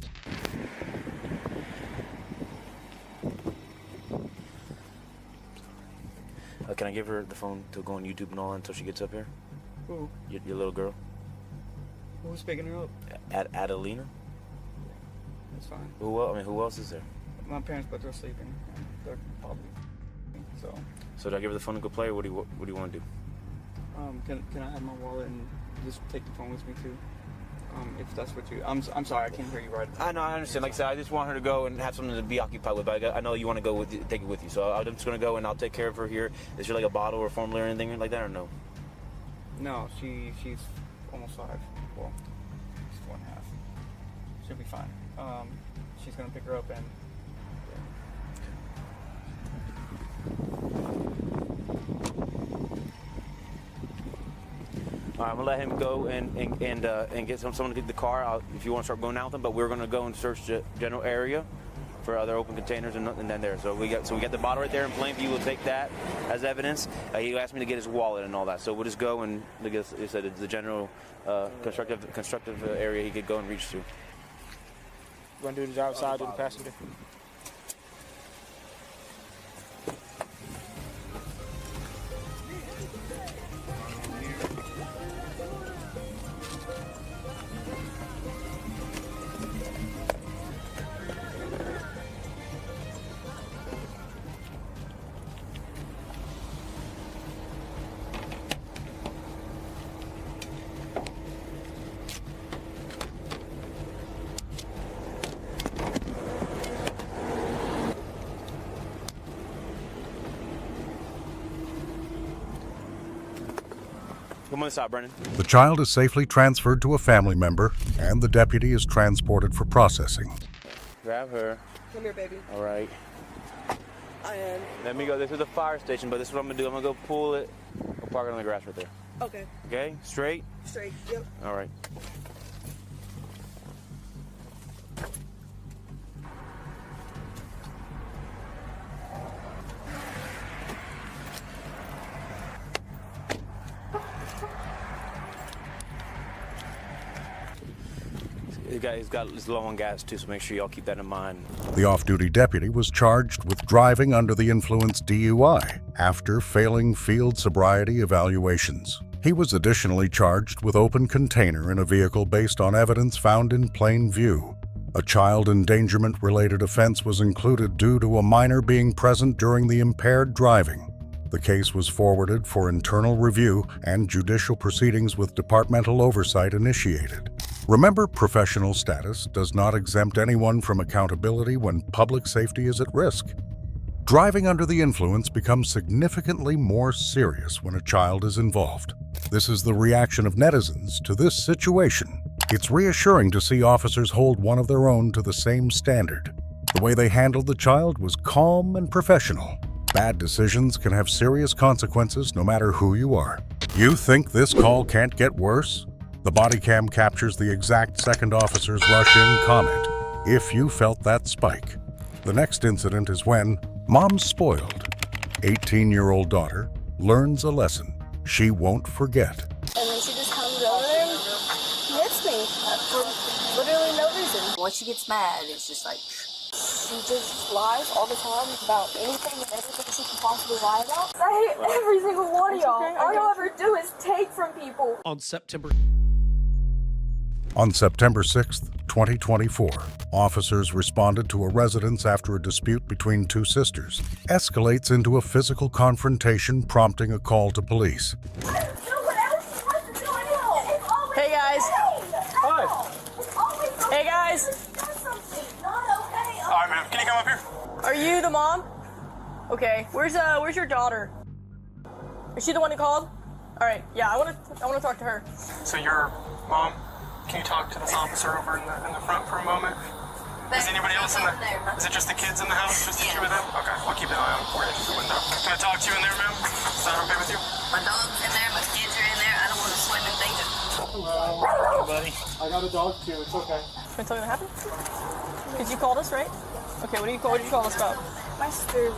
Can I give her the phone to go on YouTube and all that until she gets up here? Who? Your little girl? Who's picking her up? Adelina? it's fine. Who else? I mean, who else is there? My parents, but they're sleeping. And they're probably so. So do I give her the phone and go play, or what do you want to do? Can I have my wallet and just take the phone with me too? If that's what you. I'm sorry, I can't hear you right. I know, I understand. Like I said, I just want her to go and have something to be occupied with. But I know you want to go take it with you. So I'm just gonna go and I'll take care of her here. Is there like a bottle or formula or anything like that, or no? No, she's almost 5. Well, she's 4.5. She'll be fine. She's gonna pick her up and. All right, I'm gonna let him go and get someone to get the car. If you want to start going out with him, but we're gonna go and search the general area for other open containers and then there. So we got the bottle right there in plain view. We'll take that as evidence. He asked me to get his wallet and all that, so we'll just go and like I said, it's the general constructive area he could go and reach to. You want to do this outside with the passenger? Come on inside, Brennan. The child is safely transferred to a family member, and the deputy is transported for processing. Grab her. Come here, baby. All right. I am. Let me go. This is the fire station, but this is what I'm gonna do. I'm gonna go pull it. I'll park it on the grass right there. Okay. Okay? Straight? Straight. Yep. All right. He's got his low on gas too, so make sure y'all keep that in mind. The off-duty deputy was charged with driving under the influence DUI after failing field sobriety evaluations. He was additionally charged with open container in a vehicle based on evidence found in plain view. A child endangerment-related offense was included due to a minor being present during the impaired driving. The case was forwarded for internal review and judicial proceedings with departmental oversight initiated. Remember, professional status does not exempt anyone from accountability when public safety is at risk. Driving under the influence becomes significantly more serious when a child is involved. This is the reaction of netizens to this situation. It's reassuring to see officers hold one of their own to the same standard. The way they handled the child was calm and professional. Bad decisions can have serious consequences no matter who you are. You think this call can't get worse? The BodyCam captures the exact second officer's rush-in comment, if you felt that spike. The next incident is when mom's spoiled. 18-year-old daughter learns a lesson she won't forget. And then she just comes over there and hits me for literally no reason. Once she gets mad, it's just like... She just lies all the time about anything and everything she can possibly lie about. I hate every single one of y'all. All y'all ever do is take from people. On September 6, 2024, officers responded to a residence after a dispute between two sisters escalates into a physical confrontation, prompting a call to police. Hey guys. Hi. Hey guys. All right, ma'am. Can you come up here? Are you the mom? Okay. Where's your daughter? Is she the one who called? All right. Yeah, I want to talk to her. So your mom? Can you talk to this officer over in the front for a moment? Is anybody else in the? Is it just the kids in the house? Just the two of them? Okay. I'll keep an eye on for you through the window. Can I talk to you in there, ma'am? Is that okay with you? My dog's in there, my kids are in there. I don't want to sweat and think. Hey, buddy. I got a dog too. It's okay. Can something happen? Because you called us, right? Okay. What did you call us about? My sister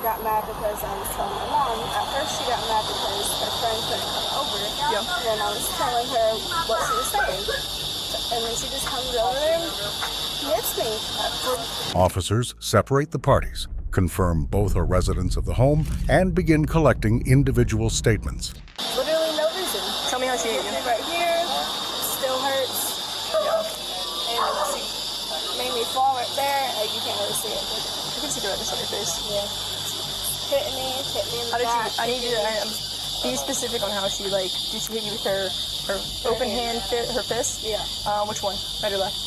got mad because I was telling my mom. At first she got mad because her friend couldn't come over. Yep. And then I was telling her what she was saying. And then she just comes over there and hits me. Officers separate the parties, confirm both are residents of the home, and begin collecting individual statements. Literally no reason. Tell me how she hit you. Right here, still hurts. Yeah. And she made me fall see it. I can see the redness on your face. Yeah. Hit me in the back. I need you to be specific on how she, like, did she hit you with her open hand, her fist? Yeah. Which one? Right or left?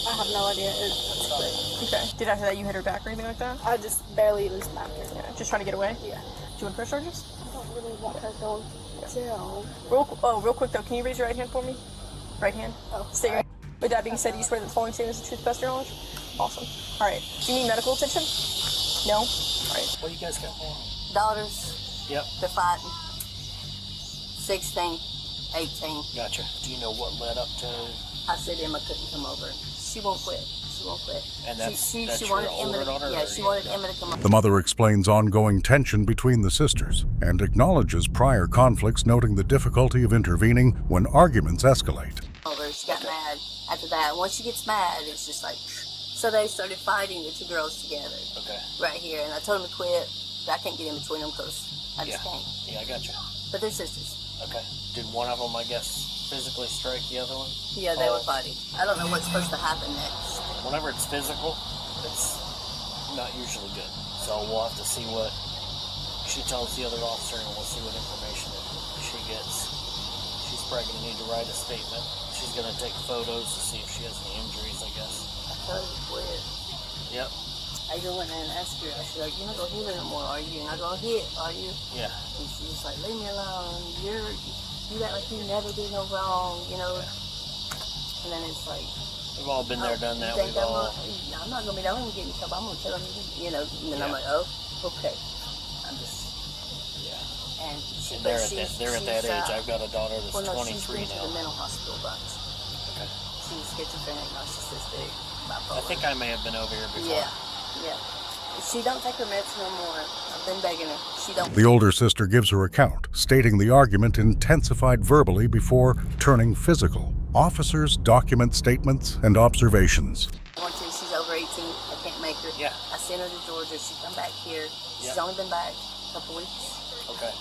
I have no idea. It's great. Okay. Did after that you hit her back or anything like that? I just barely even smacked her. Yeah. Just trying to get away? Yeah. Do you want press charges? I don't really want her going to jail. Real quick though, can you raise your right hand for me? Right hand? Oh. State your. With that being said, you swear that the following statement is the truth, to the best of your knowledge? Awesome. All right. Do you need medical attention? No? All right. What do you guys got going on? Daughters. Yep. They're fighting. 16, 18. Gotcha. Do you know what led up to? I said Emma couldn't come over. She won't quit. She won't quit. And that's she your wanted older Emma. daughter? Yeah, she wanted Emma to come over. The mother explains ongoing tension between the sisters and acknowledges prior conflicts, noting the difficulty of intervening when arguments escalate. She got mad after that. Once she gets mad, it's just like, so they started fighting the two girls together. Okay. Right here, and I told them to quit, but I can't get in between them because I just can't. Yeah, I got you. But they're sisters. Okay. Did one of them, I guess, physically strike the other one? Yeah, they were fighting. I don't know what's supposed to happen next. Whenever it's physical, it's not usually good. So we'll have to see what she tells the other officer, and we'll see what information she gets. She's probably going to need to write a statement. She's going to take photos to see if she has any injuries, I guess. I told her to quit. Yep. I even went in and asked her, I said, you're not going to hit her no more, are you? You're not going to hit, are you? Yeah. And she was like, leave me alone. You act like you never do no wrong, you know? And then it's like, we've all been there, done that. I'm not going to be, I don't get in trouble. I'm going to tell them, you know, and then I'm like, oh, okay. I'm just, and she, they're at that age. I've got a daughter that's 23 she's been now. to the mental hospital bunch. Okay. She's schizophrenic, narcissistic, bipolar. I think I may have been over here before. Yeah. She don't take her meds no more. I've been begging her. She don't. The older sister gives her account, stating the argument intensified verbally before turning physical. Officers document statements and observations. She's over 18. I can't make her. Yeah. I sent her to Georgia. She come back here. She's only been back a couple weeks. Okay.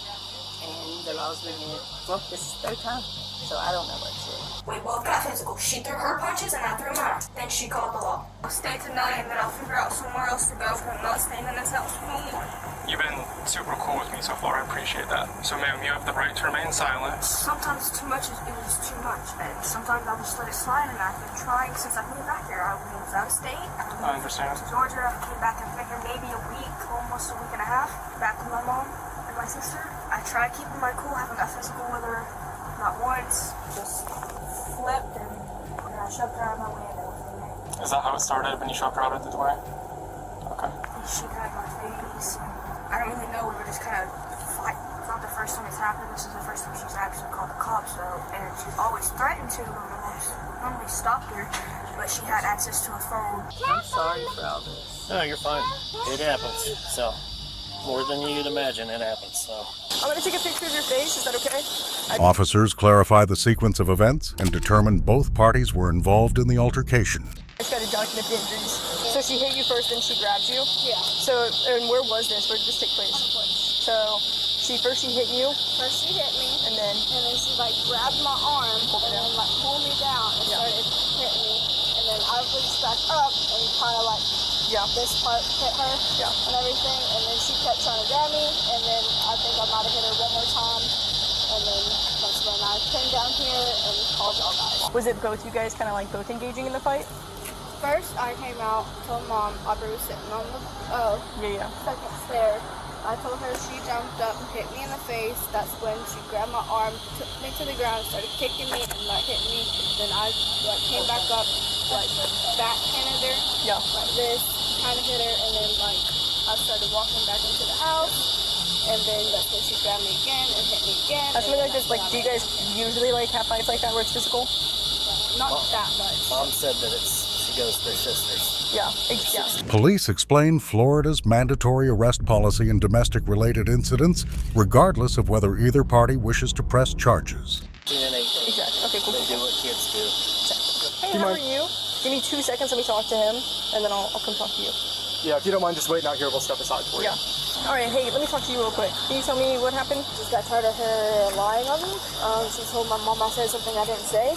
And the law's been here. Well, this is third time. So I don't know what to do. We both got physical. She threw her punches and I threw mine. Then she called the law. I'll stay tonight and then I'll figure out somewhere else to go. I'm not staying in this house no more. You've been super cool with me so far. I appreciate that. So, ma'am, you have the right to remain silent. Sometimes too much is too much. And sometimes I'll just let it slide, and I've been trying since I moved back here. I moved out of state. I understand. To Georgia. I came back and figured maybe a week, almost a week and a half, back with my mom and my sister. I tried keeping my cool, haven't got physical with her, not once. Just flipped and I shoved her out of my way and everything. Is that how it started when you shoved her out of the way? Okay. She grabbed my face. I don't really know. We were just kind of fighting. It's not the first time it's happened. This is the first time she's actually called the cops, though. And she's always threatened to. Normally stopped her, but she had access to a phone. I'm sorry for all this. No, you're fine. It happens. So, more than you'd imagine, it happens. So. I'm going to take a picture of your face. Is that okay? Officers clarify the sequence of events and determine both parties were involved in the altercation. I just got to document the injuries. So she hit you first, then she grabbed you? Yeah. So, and where was this? Where did this take place? So, she hit you? First she hit me. And then she like grabbed my arm and then like pulled me down and started hitting me. And then I reached back up and kind of like this part hit her and everything. And then she kept trying to grab me. And then I think I might have hit her one more time. And then that's when I came down here and called y'all guys. Was it both you guys kind of like both engaging in the fight? First, I came out, told Mom Aubrey was sitting on the second stair. I told her, she jumped up and hit me in the face. That's when she grabbed my arm, took me to the ground, started kicking me and like hitting me. Then I came back up, like backhanded her, like this, kind of hit her, and then like I started walking back into the house. And then that's when she grabbed me again and hit me again. That's really like this. Like, do you guys usually like have fights like that where it's physical? Not that much. Mom said that she goes for sisters. Yeah. Police explain Florida's mandatory arrest policy in domestic-related incidents, regardless of whether either party wishes to press charges. Exactly. Okay, cool. They do what kids do. Hey, how are you? Give me 2 seconds. Let me talk to him, and then I'll come talk to you. Yeah, if you don't mind just waiting out here, we'll step aside for you. Yeah. All right, hey, let me talk to you real quick. Can you tell me what happened? Just got tired of her lying on me. She told my mom I said something I didn't say.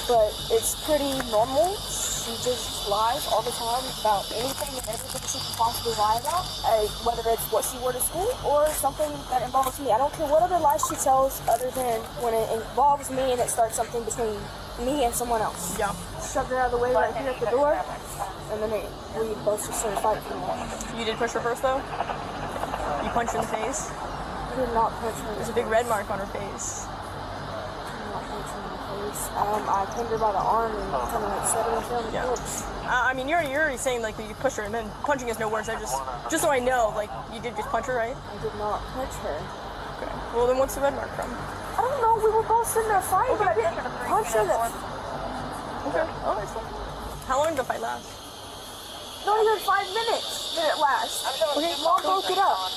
But it's pretty normal. she just lies all the time about anything and everything she can possibly lie about, whether it's what she wore to school or something that involves me. I don't care what other lies she tells other than when it involves me and it starts something between me and someone else. Yeah. Shoved her out of the way right here at the door, and then we both just started fighting for me. You did push her first, though? You punched her in the face? I did not punch her. There's a big red mark on her face. I pinned her by the arm and kind of like set her on the corpse. I mean, you're already saying like that you pushed her, and then punching is no words. Just so I know, like you did just punch her, right? I did not punch her. Okay. Well, then what's the red mark from? I don't know. We were both sitting there fighting, but I didn't punch her. Okay. Oh, that's fine. How long did the fight last? Not even 5 minutes did it last. Okay, Mom broke it up.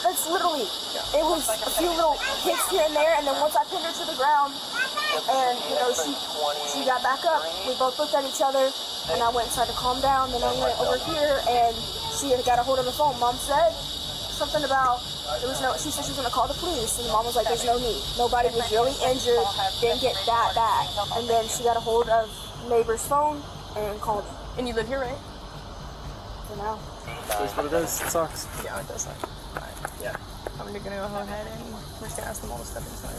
That's literally, it was a few little hits here and there, and then once I pinned her to the ground, and you know, she got back up, we both looked at each other, and I went inside to calm down, then I went over here, and she had got a hold of the phone. Mom said something about, she said she was gonna call the police, and Mom was like, there's no need. Nobody was really injured, didn't get that bad. And then she got a hold of neighbor's phone and called me. And you live here, right? For now. That's what it is. It sucks. Yeah, it does suck. Yeah. I'm gonna go ahead and we're just gonna ask them all to step inside.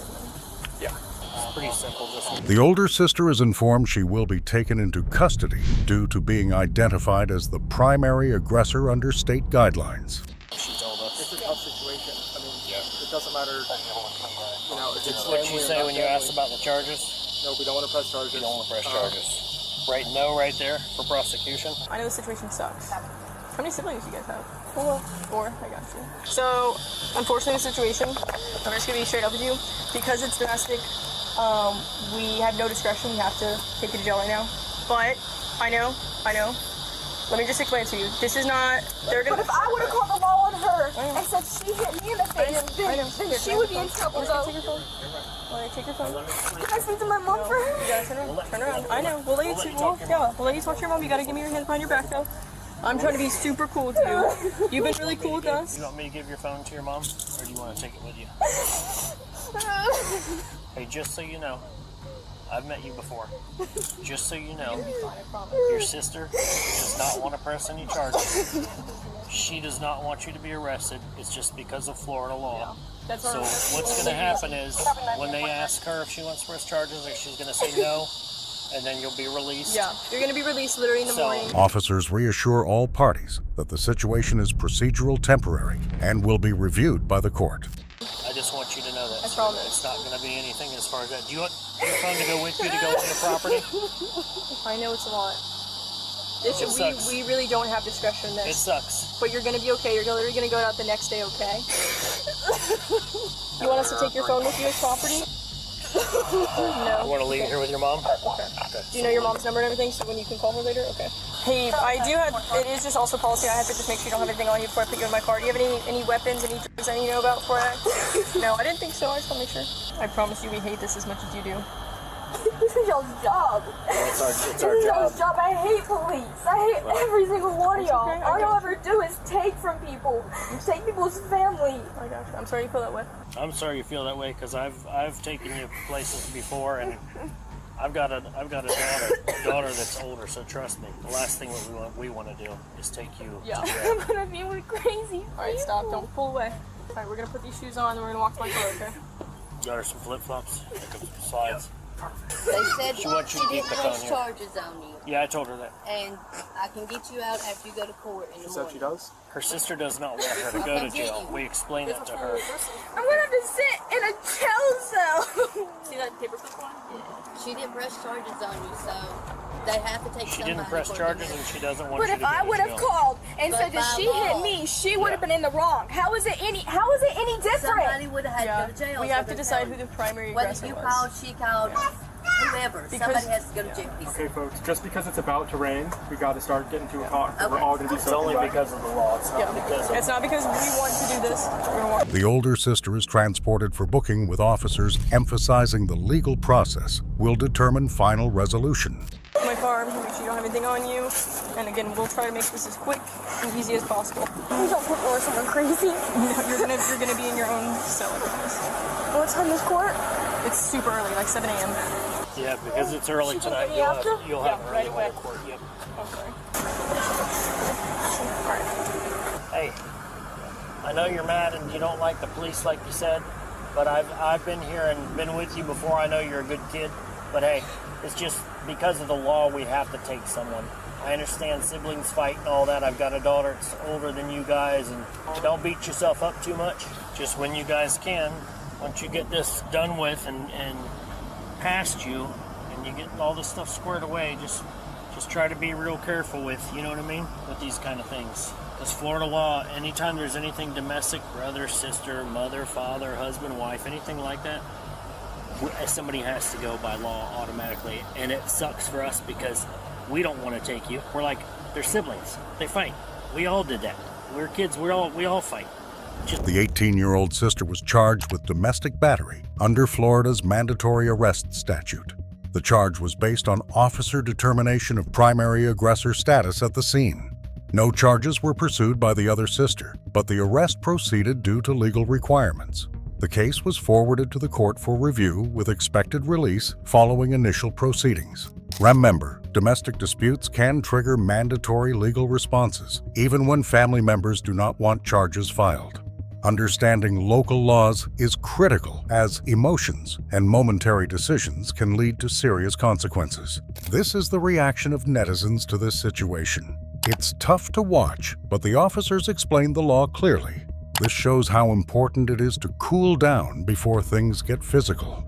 Yeah. It's pretty simple. The older sister is informed she will be taken into custody due to being identified as the primary aggressor under state guidelines. She told us. It's a tough situation. I mean, it doesn't matter. You know, if it's What did she say when you asked about the charges? No, we don't want to press charges. You don't want to press charges. Right, no, right there for prosecution. I know the situation sucks. How many siblings do you guys have? 4. I got you. So, unfortunately, the situation, I'm just gonna be straight up with you, because it's domestic. We have no discretion. We have to take you to jail right now. But I know. Let me just explain to you. This is not. They're gonna. But if I would have called the law on her and said she hit me in the face, then she would be in trouble. Though. Take your phone. Take your phone. Can I speak to my mom for her? You gotta turn around. I know. We'll let you talk to your mom. You gotta give me your hands behind your back, though. I'm trying to be super cool with you. You've been really cool with us. You want me to give your phone to your mom, or do you want to take it with you? Hey, just so you know, I've met you before. Just so you know, your sister does not want to press any charges. She does not want you to be arrested. It's just because of Florida law. So what's going to happen is when they ask her if she wants to press charges, or she's going to say no, and then you'll be released. Yeah, you're going to be released literally in the morning. Officers reassure all parties that the situation is procedural temporary and will be reviewed by the court. I just want you to know that. I promise. It's not going to be anything as far as that. Do you want your phone to go with you to go to the property? I know it's a lot. It sucks. We really don't have discretion in this. It sucks. But you're going to be okay. You're literally going to go out the next day, okay? You want us to take your phone with you as property? No. You want to leave here with your mom? Okay. Do you know your mom's number and everything, so when you can call her later? Okay. Hey, it is just also policy, I have to just make sure you don't have anything on you before I put you in my car. Do you have any weapons, any drugs I need to know about before I... No, I didn't think so. I just want to make sure. I promise you we hate this as much as you do. This is y'all's job. It's our This is y'all's job. I hate police. I hate every single one of y'all. Okay, All y'all ever do is take from people. Take people's family. I got you. I'm sorry you feel that way. I'm sorry you feel that way, because I've taken you places before, and I've got a daughter that's older. So trust me, the last thing we want to do is take you. Yeah. To jail. I'm gonna be with crazy. All right, stop. Don't pull away. All right, we're gonna put these shoes on, and we're gonna walk to my car. Okay. Got her some flip flops, some slides. They said She wants you to didn't keep the press phone here. charges on you. Yeah, I told her that. And I can get you out after you go to court in the She said morning. she does? Her sister does not want her to go to jail. We explained that to her. I'm gonna have to sit in a jail cell. See that paperclip one? Yeah. She didn't press charges on you, so they have to take She somebody. didn't press for charges, the- and she doesn't want But you if to go I to would have jail. called and But said that by she law. hit me, she would have been in the wrong. How is it any different? Somebody would have had to go to jail. We so have to they're decide telling who the primary Whether aggressor you was. called, she called, whoever. Somebody has to go to jail. Okay, folks, just because it's about to rain, we got to start getting to a talk. We're all going to be It's only because of the law. It's not because of... It's not because we want to do this. We're gonna walk. The older sister is transported for booking with officers emphasizing the legal process will determine final resolution. My car, make sure you don't have anything on you. And again, we'll try to make this as quick and easy as possible. Please don't put me or someone crazy. No, you're gonna be in your own cell, I promise. What time is court? It's super early, like 7 a.m. Yeah, because it's early tonight. You'll have early right court. Yep. Okay. Hey, I know you're mad and you don't like the police, like you said, but I've been here and been with you before. I know you're a good kid, but hey, it's just because of the law we have to take someone. I understand siblings fight and all that. I've got a daughter that's older than you guys, and don't beat yourself up too much. Just when you guys can, once you get this done with and past you, and you get all this stuff squared away, just try to be real careful with, you know what I mean, with these kind of things. Because Florida law, anytime there's anything domestic, brother, sister, mother, father, husband, wife, anything like that, somebody has to go by law automatically. And it sucks for us because we don't want to take you. We're like, they're siblings. They fight. We all did that. We're kids. We all fight. The 18-year-old sister was charged with domestic battery under Florida's mandatory arrest statute. The charge was based on officer determination of primary aggressor status at the scene. No charges were pursued by the other sister, but the arrest proceeded due to legal requirements. The case was forwarded to the court for review with expected release following initial proceedings. Remember, domestic disputes can trigger mandatory legal responses, even when family members do not want charges filed. Understanding local laws is critical, as emotions and momentary decisions can lead to serious consequences. This is the reaction of netizens to this situation. It's tough to watch, but the officers explained the law clearly. This shows how important it is to cool down before things get physical.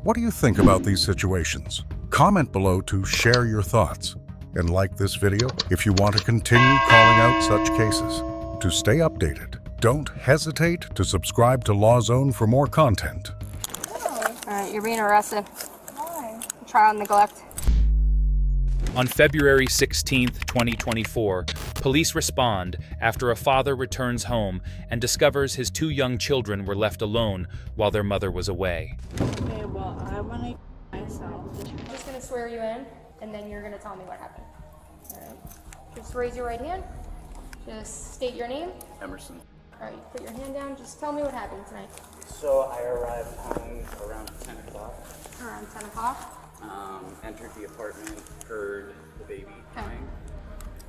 What do you think about these situations? Comment below to share your thoughts. And like this video if you want to continue calling out such cases. To stay updated, don't hesitate to subscribe to Law Zone for more content. Alright, you're being arrested. Why? Child neglect. On February 16, 2024, police respond after a father returns home and discovers his 2 young children were left alone while their mother was away. Okay, well, I want to myself. I'm just going to swear you in, and then you're going to tell me what happened. Alright. Just raise your right hand. Just state your name. Emerson. Alright, put your hand down. Just tell me what happened tonight. So I arrived home around 10 o'clock. Around 10 o'clock? Entered the apartment, heard the baby crying,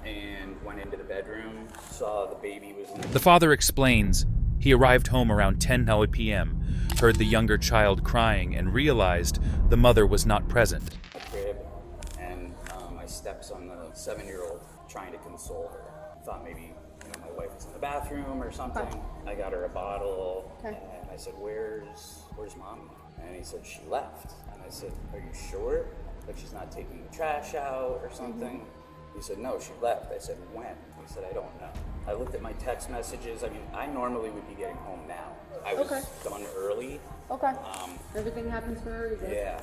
and went into the bedroom, saw the baby was in The father explains he arrived home around 10:00 p.m., heard the younger child crying, and realized the mother was not present. the crib, and my stepson, the 7-year-old, trying to console her. Thought maybe my wife was in the bathroom or something. I got her a bottle, and I said, "Where's mommy?" And he said, "She left." And I said, "Are you sure? Like she's not taking the trash out or something?" He said, "No, she left." I said, "When?" He said, "I don't know." I looked at my text messages. I mean, I normally would be getting home now. I was done early. Okay. Everything happens for a reason. Yeah.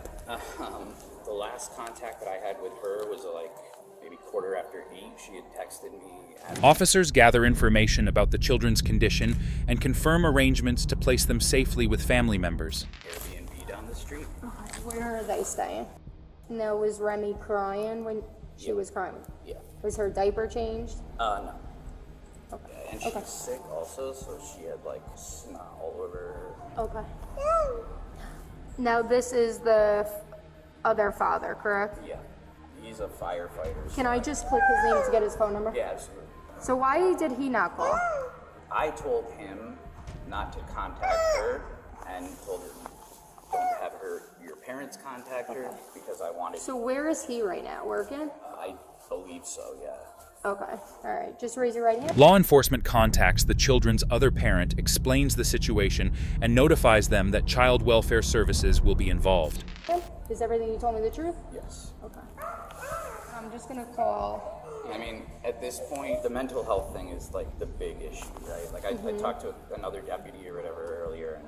The last contact that I had with her was like maybe 8:15. She had texted me. Officers gather information about the children's condition and confirm arrangements to place them safely with family members. Airbnb down the street. Okay, where are they staying? Now, was Remy crying when she was crying? Yeah. Was her diaper changed? No. Okay. Yeah, and she was sick also, so she had like snot all over her. Okay. Now, this is the other father, correct? Yeah. He's a firefighter. Can I just click his name to get his phone number? Yeah, absolutely. So why did he not call? I told him not to contact her and told her don't have your parents contact her because I wanted. So where is he right now? Working? I believe so, yeah. Okay. All right. Just raise your right hand. Law enforcement contacts the children's other parent, explains the situation, and notifies them that child welfare services will be involved. Is everything you told me the truth? Yes. Okay. I'm just gonna call. I mean, at this point, the mental health thing is like the big issue, right? Like I talked to another deputy or whatever earlier, and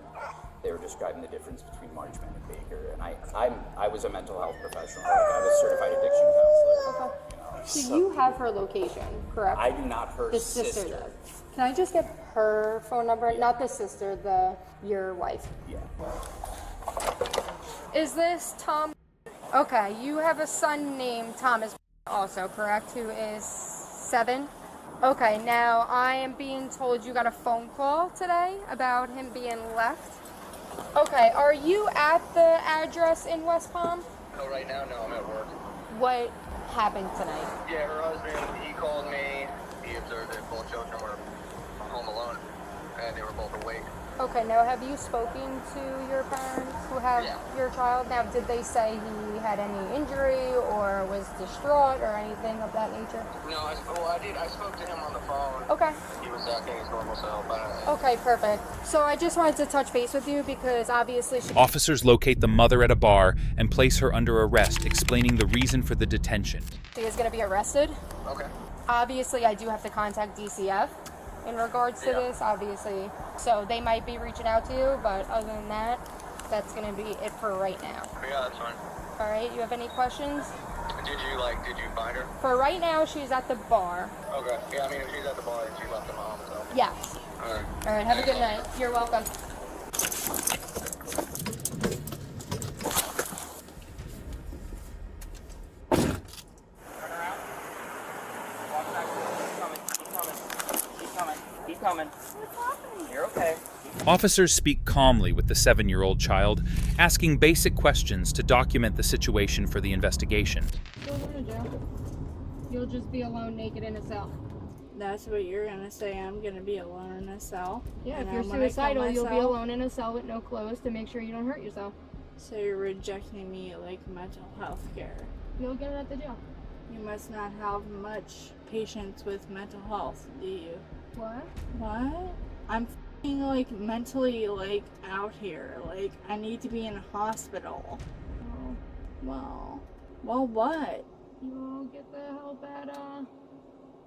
they were describing the difference between Marchman and Baker. And I was a mental health professional. Like I was a certified addiction counselor. Okay. So you have her location, correct? I do not. Her the sister sister. does. Can I just get her phone number? Yeah. Not the sister, your wife. Yeah. Is this Tom? Okay, you have a son named Thomas also, correct? Who is 7? Okay, now I am being told you got a phone call today about him being left. Okay, are you at the address in West Palm? Oh, right now? No, I'm at work. What happened tonight? Yeah, her husband, he called me. He observed that both children were home alone, and they were both awake. Okay, now have you spoken to your parents who have your child? Now, did they say he had any injury or was distraught or anything of that nature? No, I spoke to him on the phone. Okay. He was acting his normal self. Okay, perfect. So I just wanted to touch base with you because obviously Officers locate the mother at a bar and place her under arrest, explaining the reason for the detention. she is going to be arrested. Okay. Obviously, I do have to contact DCF in regards to this, obviously. So they might be reaching out to you, but other than that, that's going to be it for right now. Yeah, that's fine. All right, you have any questions? Did you find her? For right now, she's at the bar. Okay. Yeah, I mean, if she's at the bar, then she left them home, so. Yes. All right. All right, have a good night. You're welcome. Keep coming. You're okay. Officers speak calmly with the 7-year-old child, asking basic questions to document the situation for the investigation. You'll just be alone naked in a cell. That's what you're gonna say. I'm gonna be alone in a cell. Yeah, and if you're I'm gonna kill suicidal, you'll be myself? alone in a cell with no clothes to make sure you don't hurt yourself. So you're rejecting me like mental health care. You'll get it at the jail. You must not have much patience with mental health, do you? What? What? I'm f***ing like mentally like out here. Like I need to be in a hospital. Oh. Well, what? You'll get the help at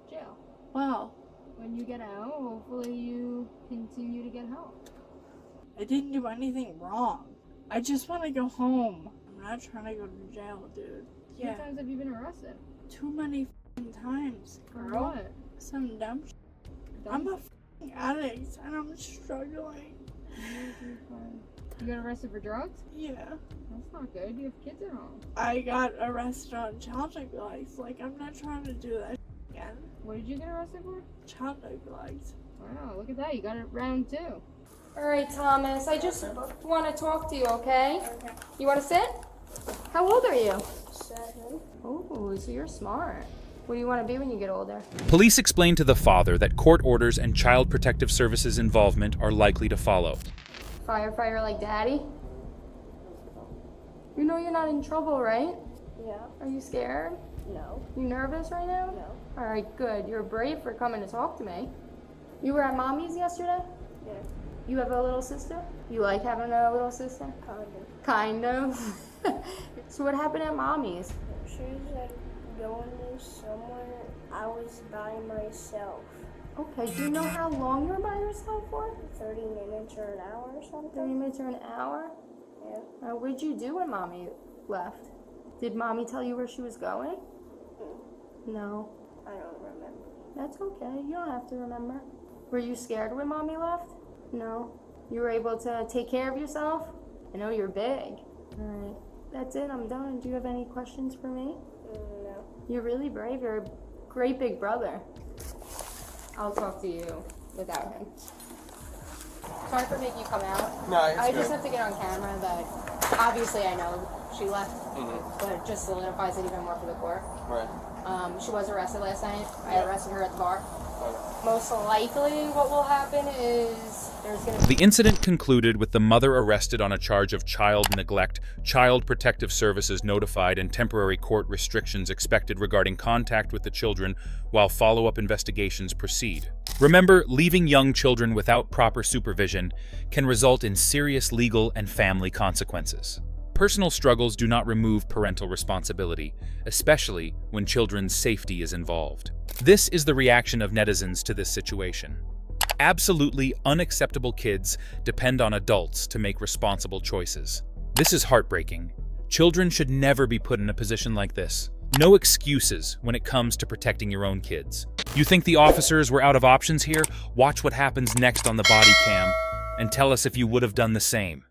jail. Wow. When you get out, hopefully you continue to get help. I didn't do anything wrong. I just want to go home. I'm not trying to go to jail, dude. How many times have you been arrested? Too many f***ing times, girl. For what? Some dumb shit. I'm a f***ing addict and I'm struggling. You got arrested for drugs? Yeah. That's not good. You have kids at home. I got arrested on child neglect. Like, I'm not trying to do that again. What did you get arrested for? Child neglect. Wow, look at that. You got it round 2. All right, Thomas. I just want to talk to you, okay? Okay. You want to sit? How old are you? 7. Oh, so you're smart. What do you want to be when you get older? Police explain to the father that court orders and Child Protective Services involvement are likely to follow. Firefighter like Daddy? You know you're not in trouble, right? Yeah. Are you scared? No. You nervous right now? No. All right, good. You're brave for coming to talk to me. You were at Mommy's yesterday? Yeah. You have a little sister? You like having a little sister? Kind of. So what happened at Mommy's? She was like going somewhere. I was by myself. Okay, do you know how long you were by yourself for? 30 minutes or an hour or something. 30 minutes or an hour? Yeah. What'd you do when Mommy left? Did Mommy tell you where she was going? No. I don't remember. That's okay. You don't have to remember. Were you scared when Mommy left? No. You were able to take care of yourself? I know you're big. Alright. That's it. I'm done. Do you have any questions for me? No. You're really brave. You're a great big brother. I'll talk to you without him. Sorry for making you come out. No, it's I good. just have to get on camera that obviously I know she left, but it just solidifies it even more for the court. Right. She was arrested last night. I arrested her at the bar. Most likely what will happen is there's going to be... The incident concluded with the mother arrested on a charge of child neglect, Child Protective Services notified, and temporary court restrictions expected regarding contact with the children while follow-up investigations proceed. Remember, leaving young children without proper supervision can result in serious legal and family consequences. Personal struggles do not remove parental responsibility, especially when children's safety is involved. This is the reaction of netizens to this situation. Absolutely unacceptable kids depend on adults to make responsible choices. This is heartbreaking. Children should never be put in a position like this. No excuses when it comes to protecting your own kids. You think the officers were out of options here? Watch what happens next on the body cam and tell us if you would have done the same.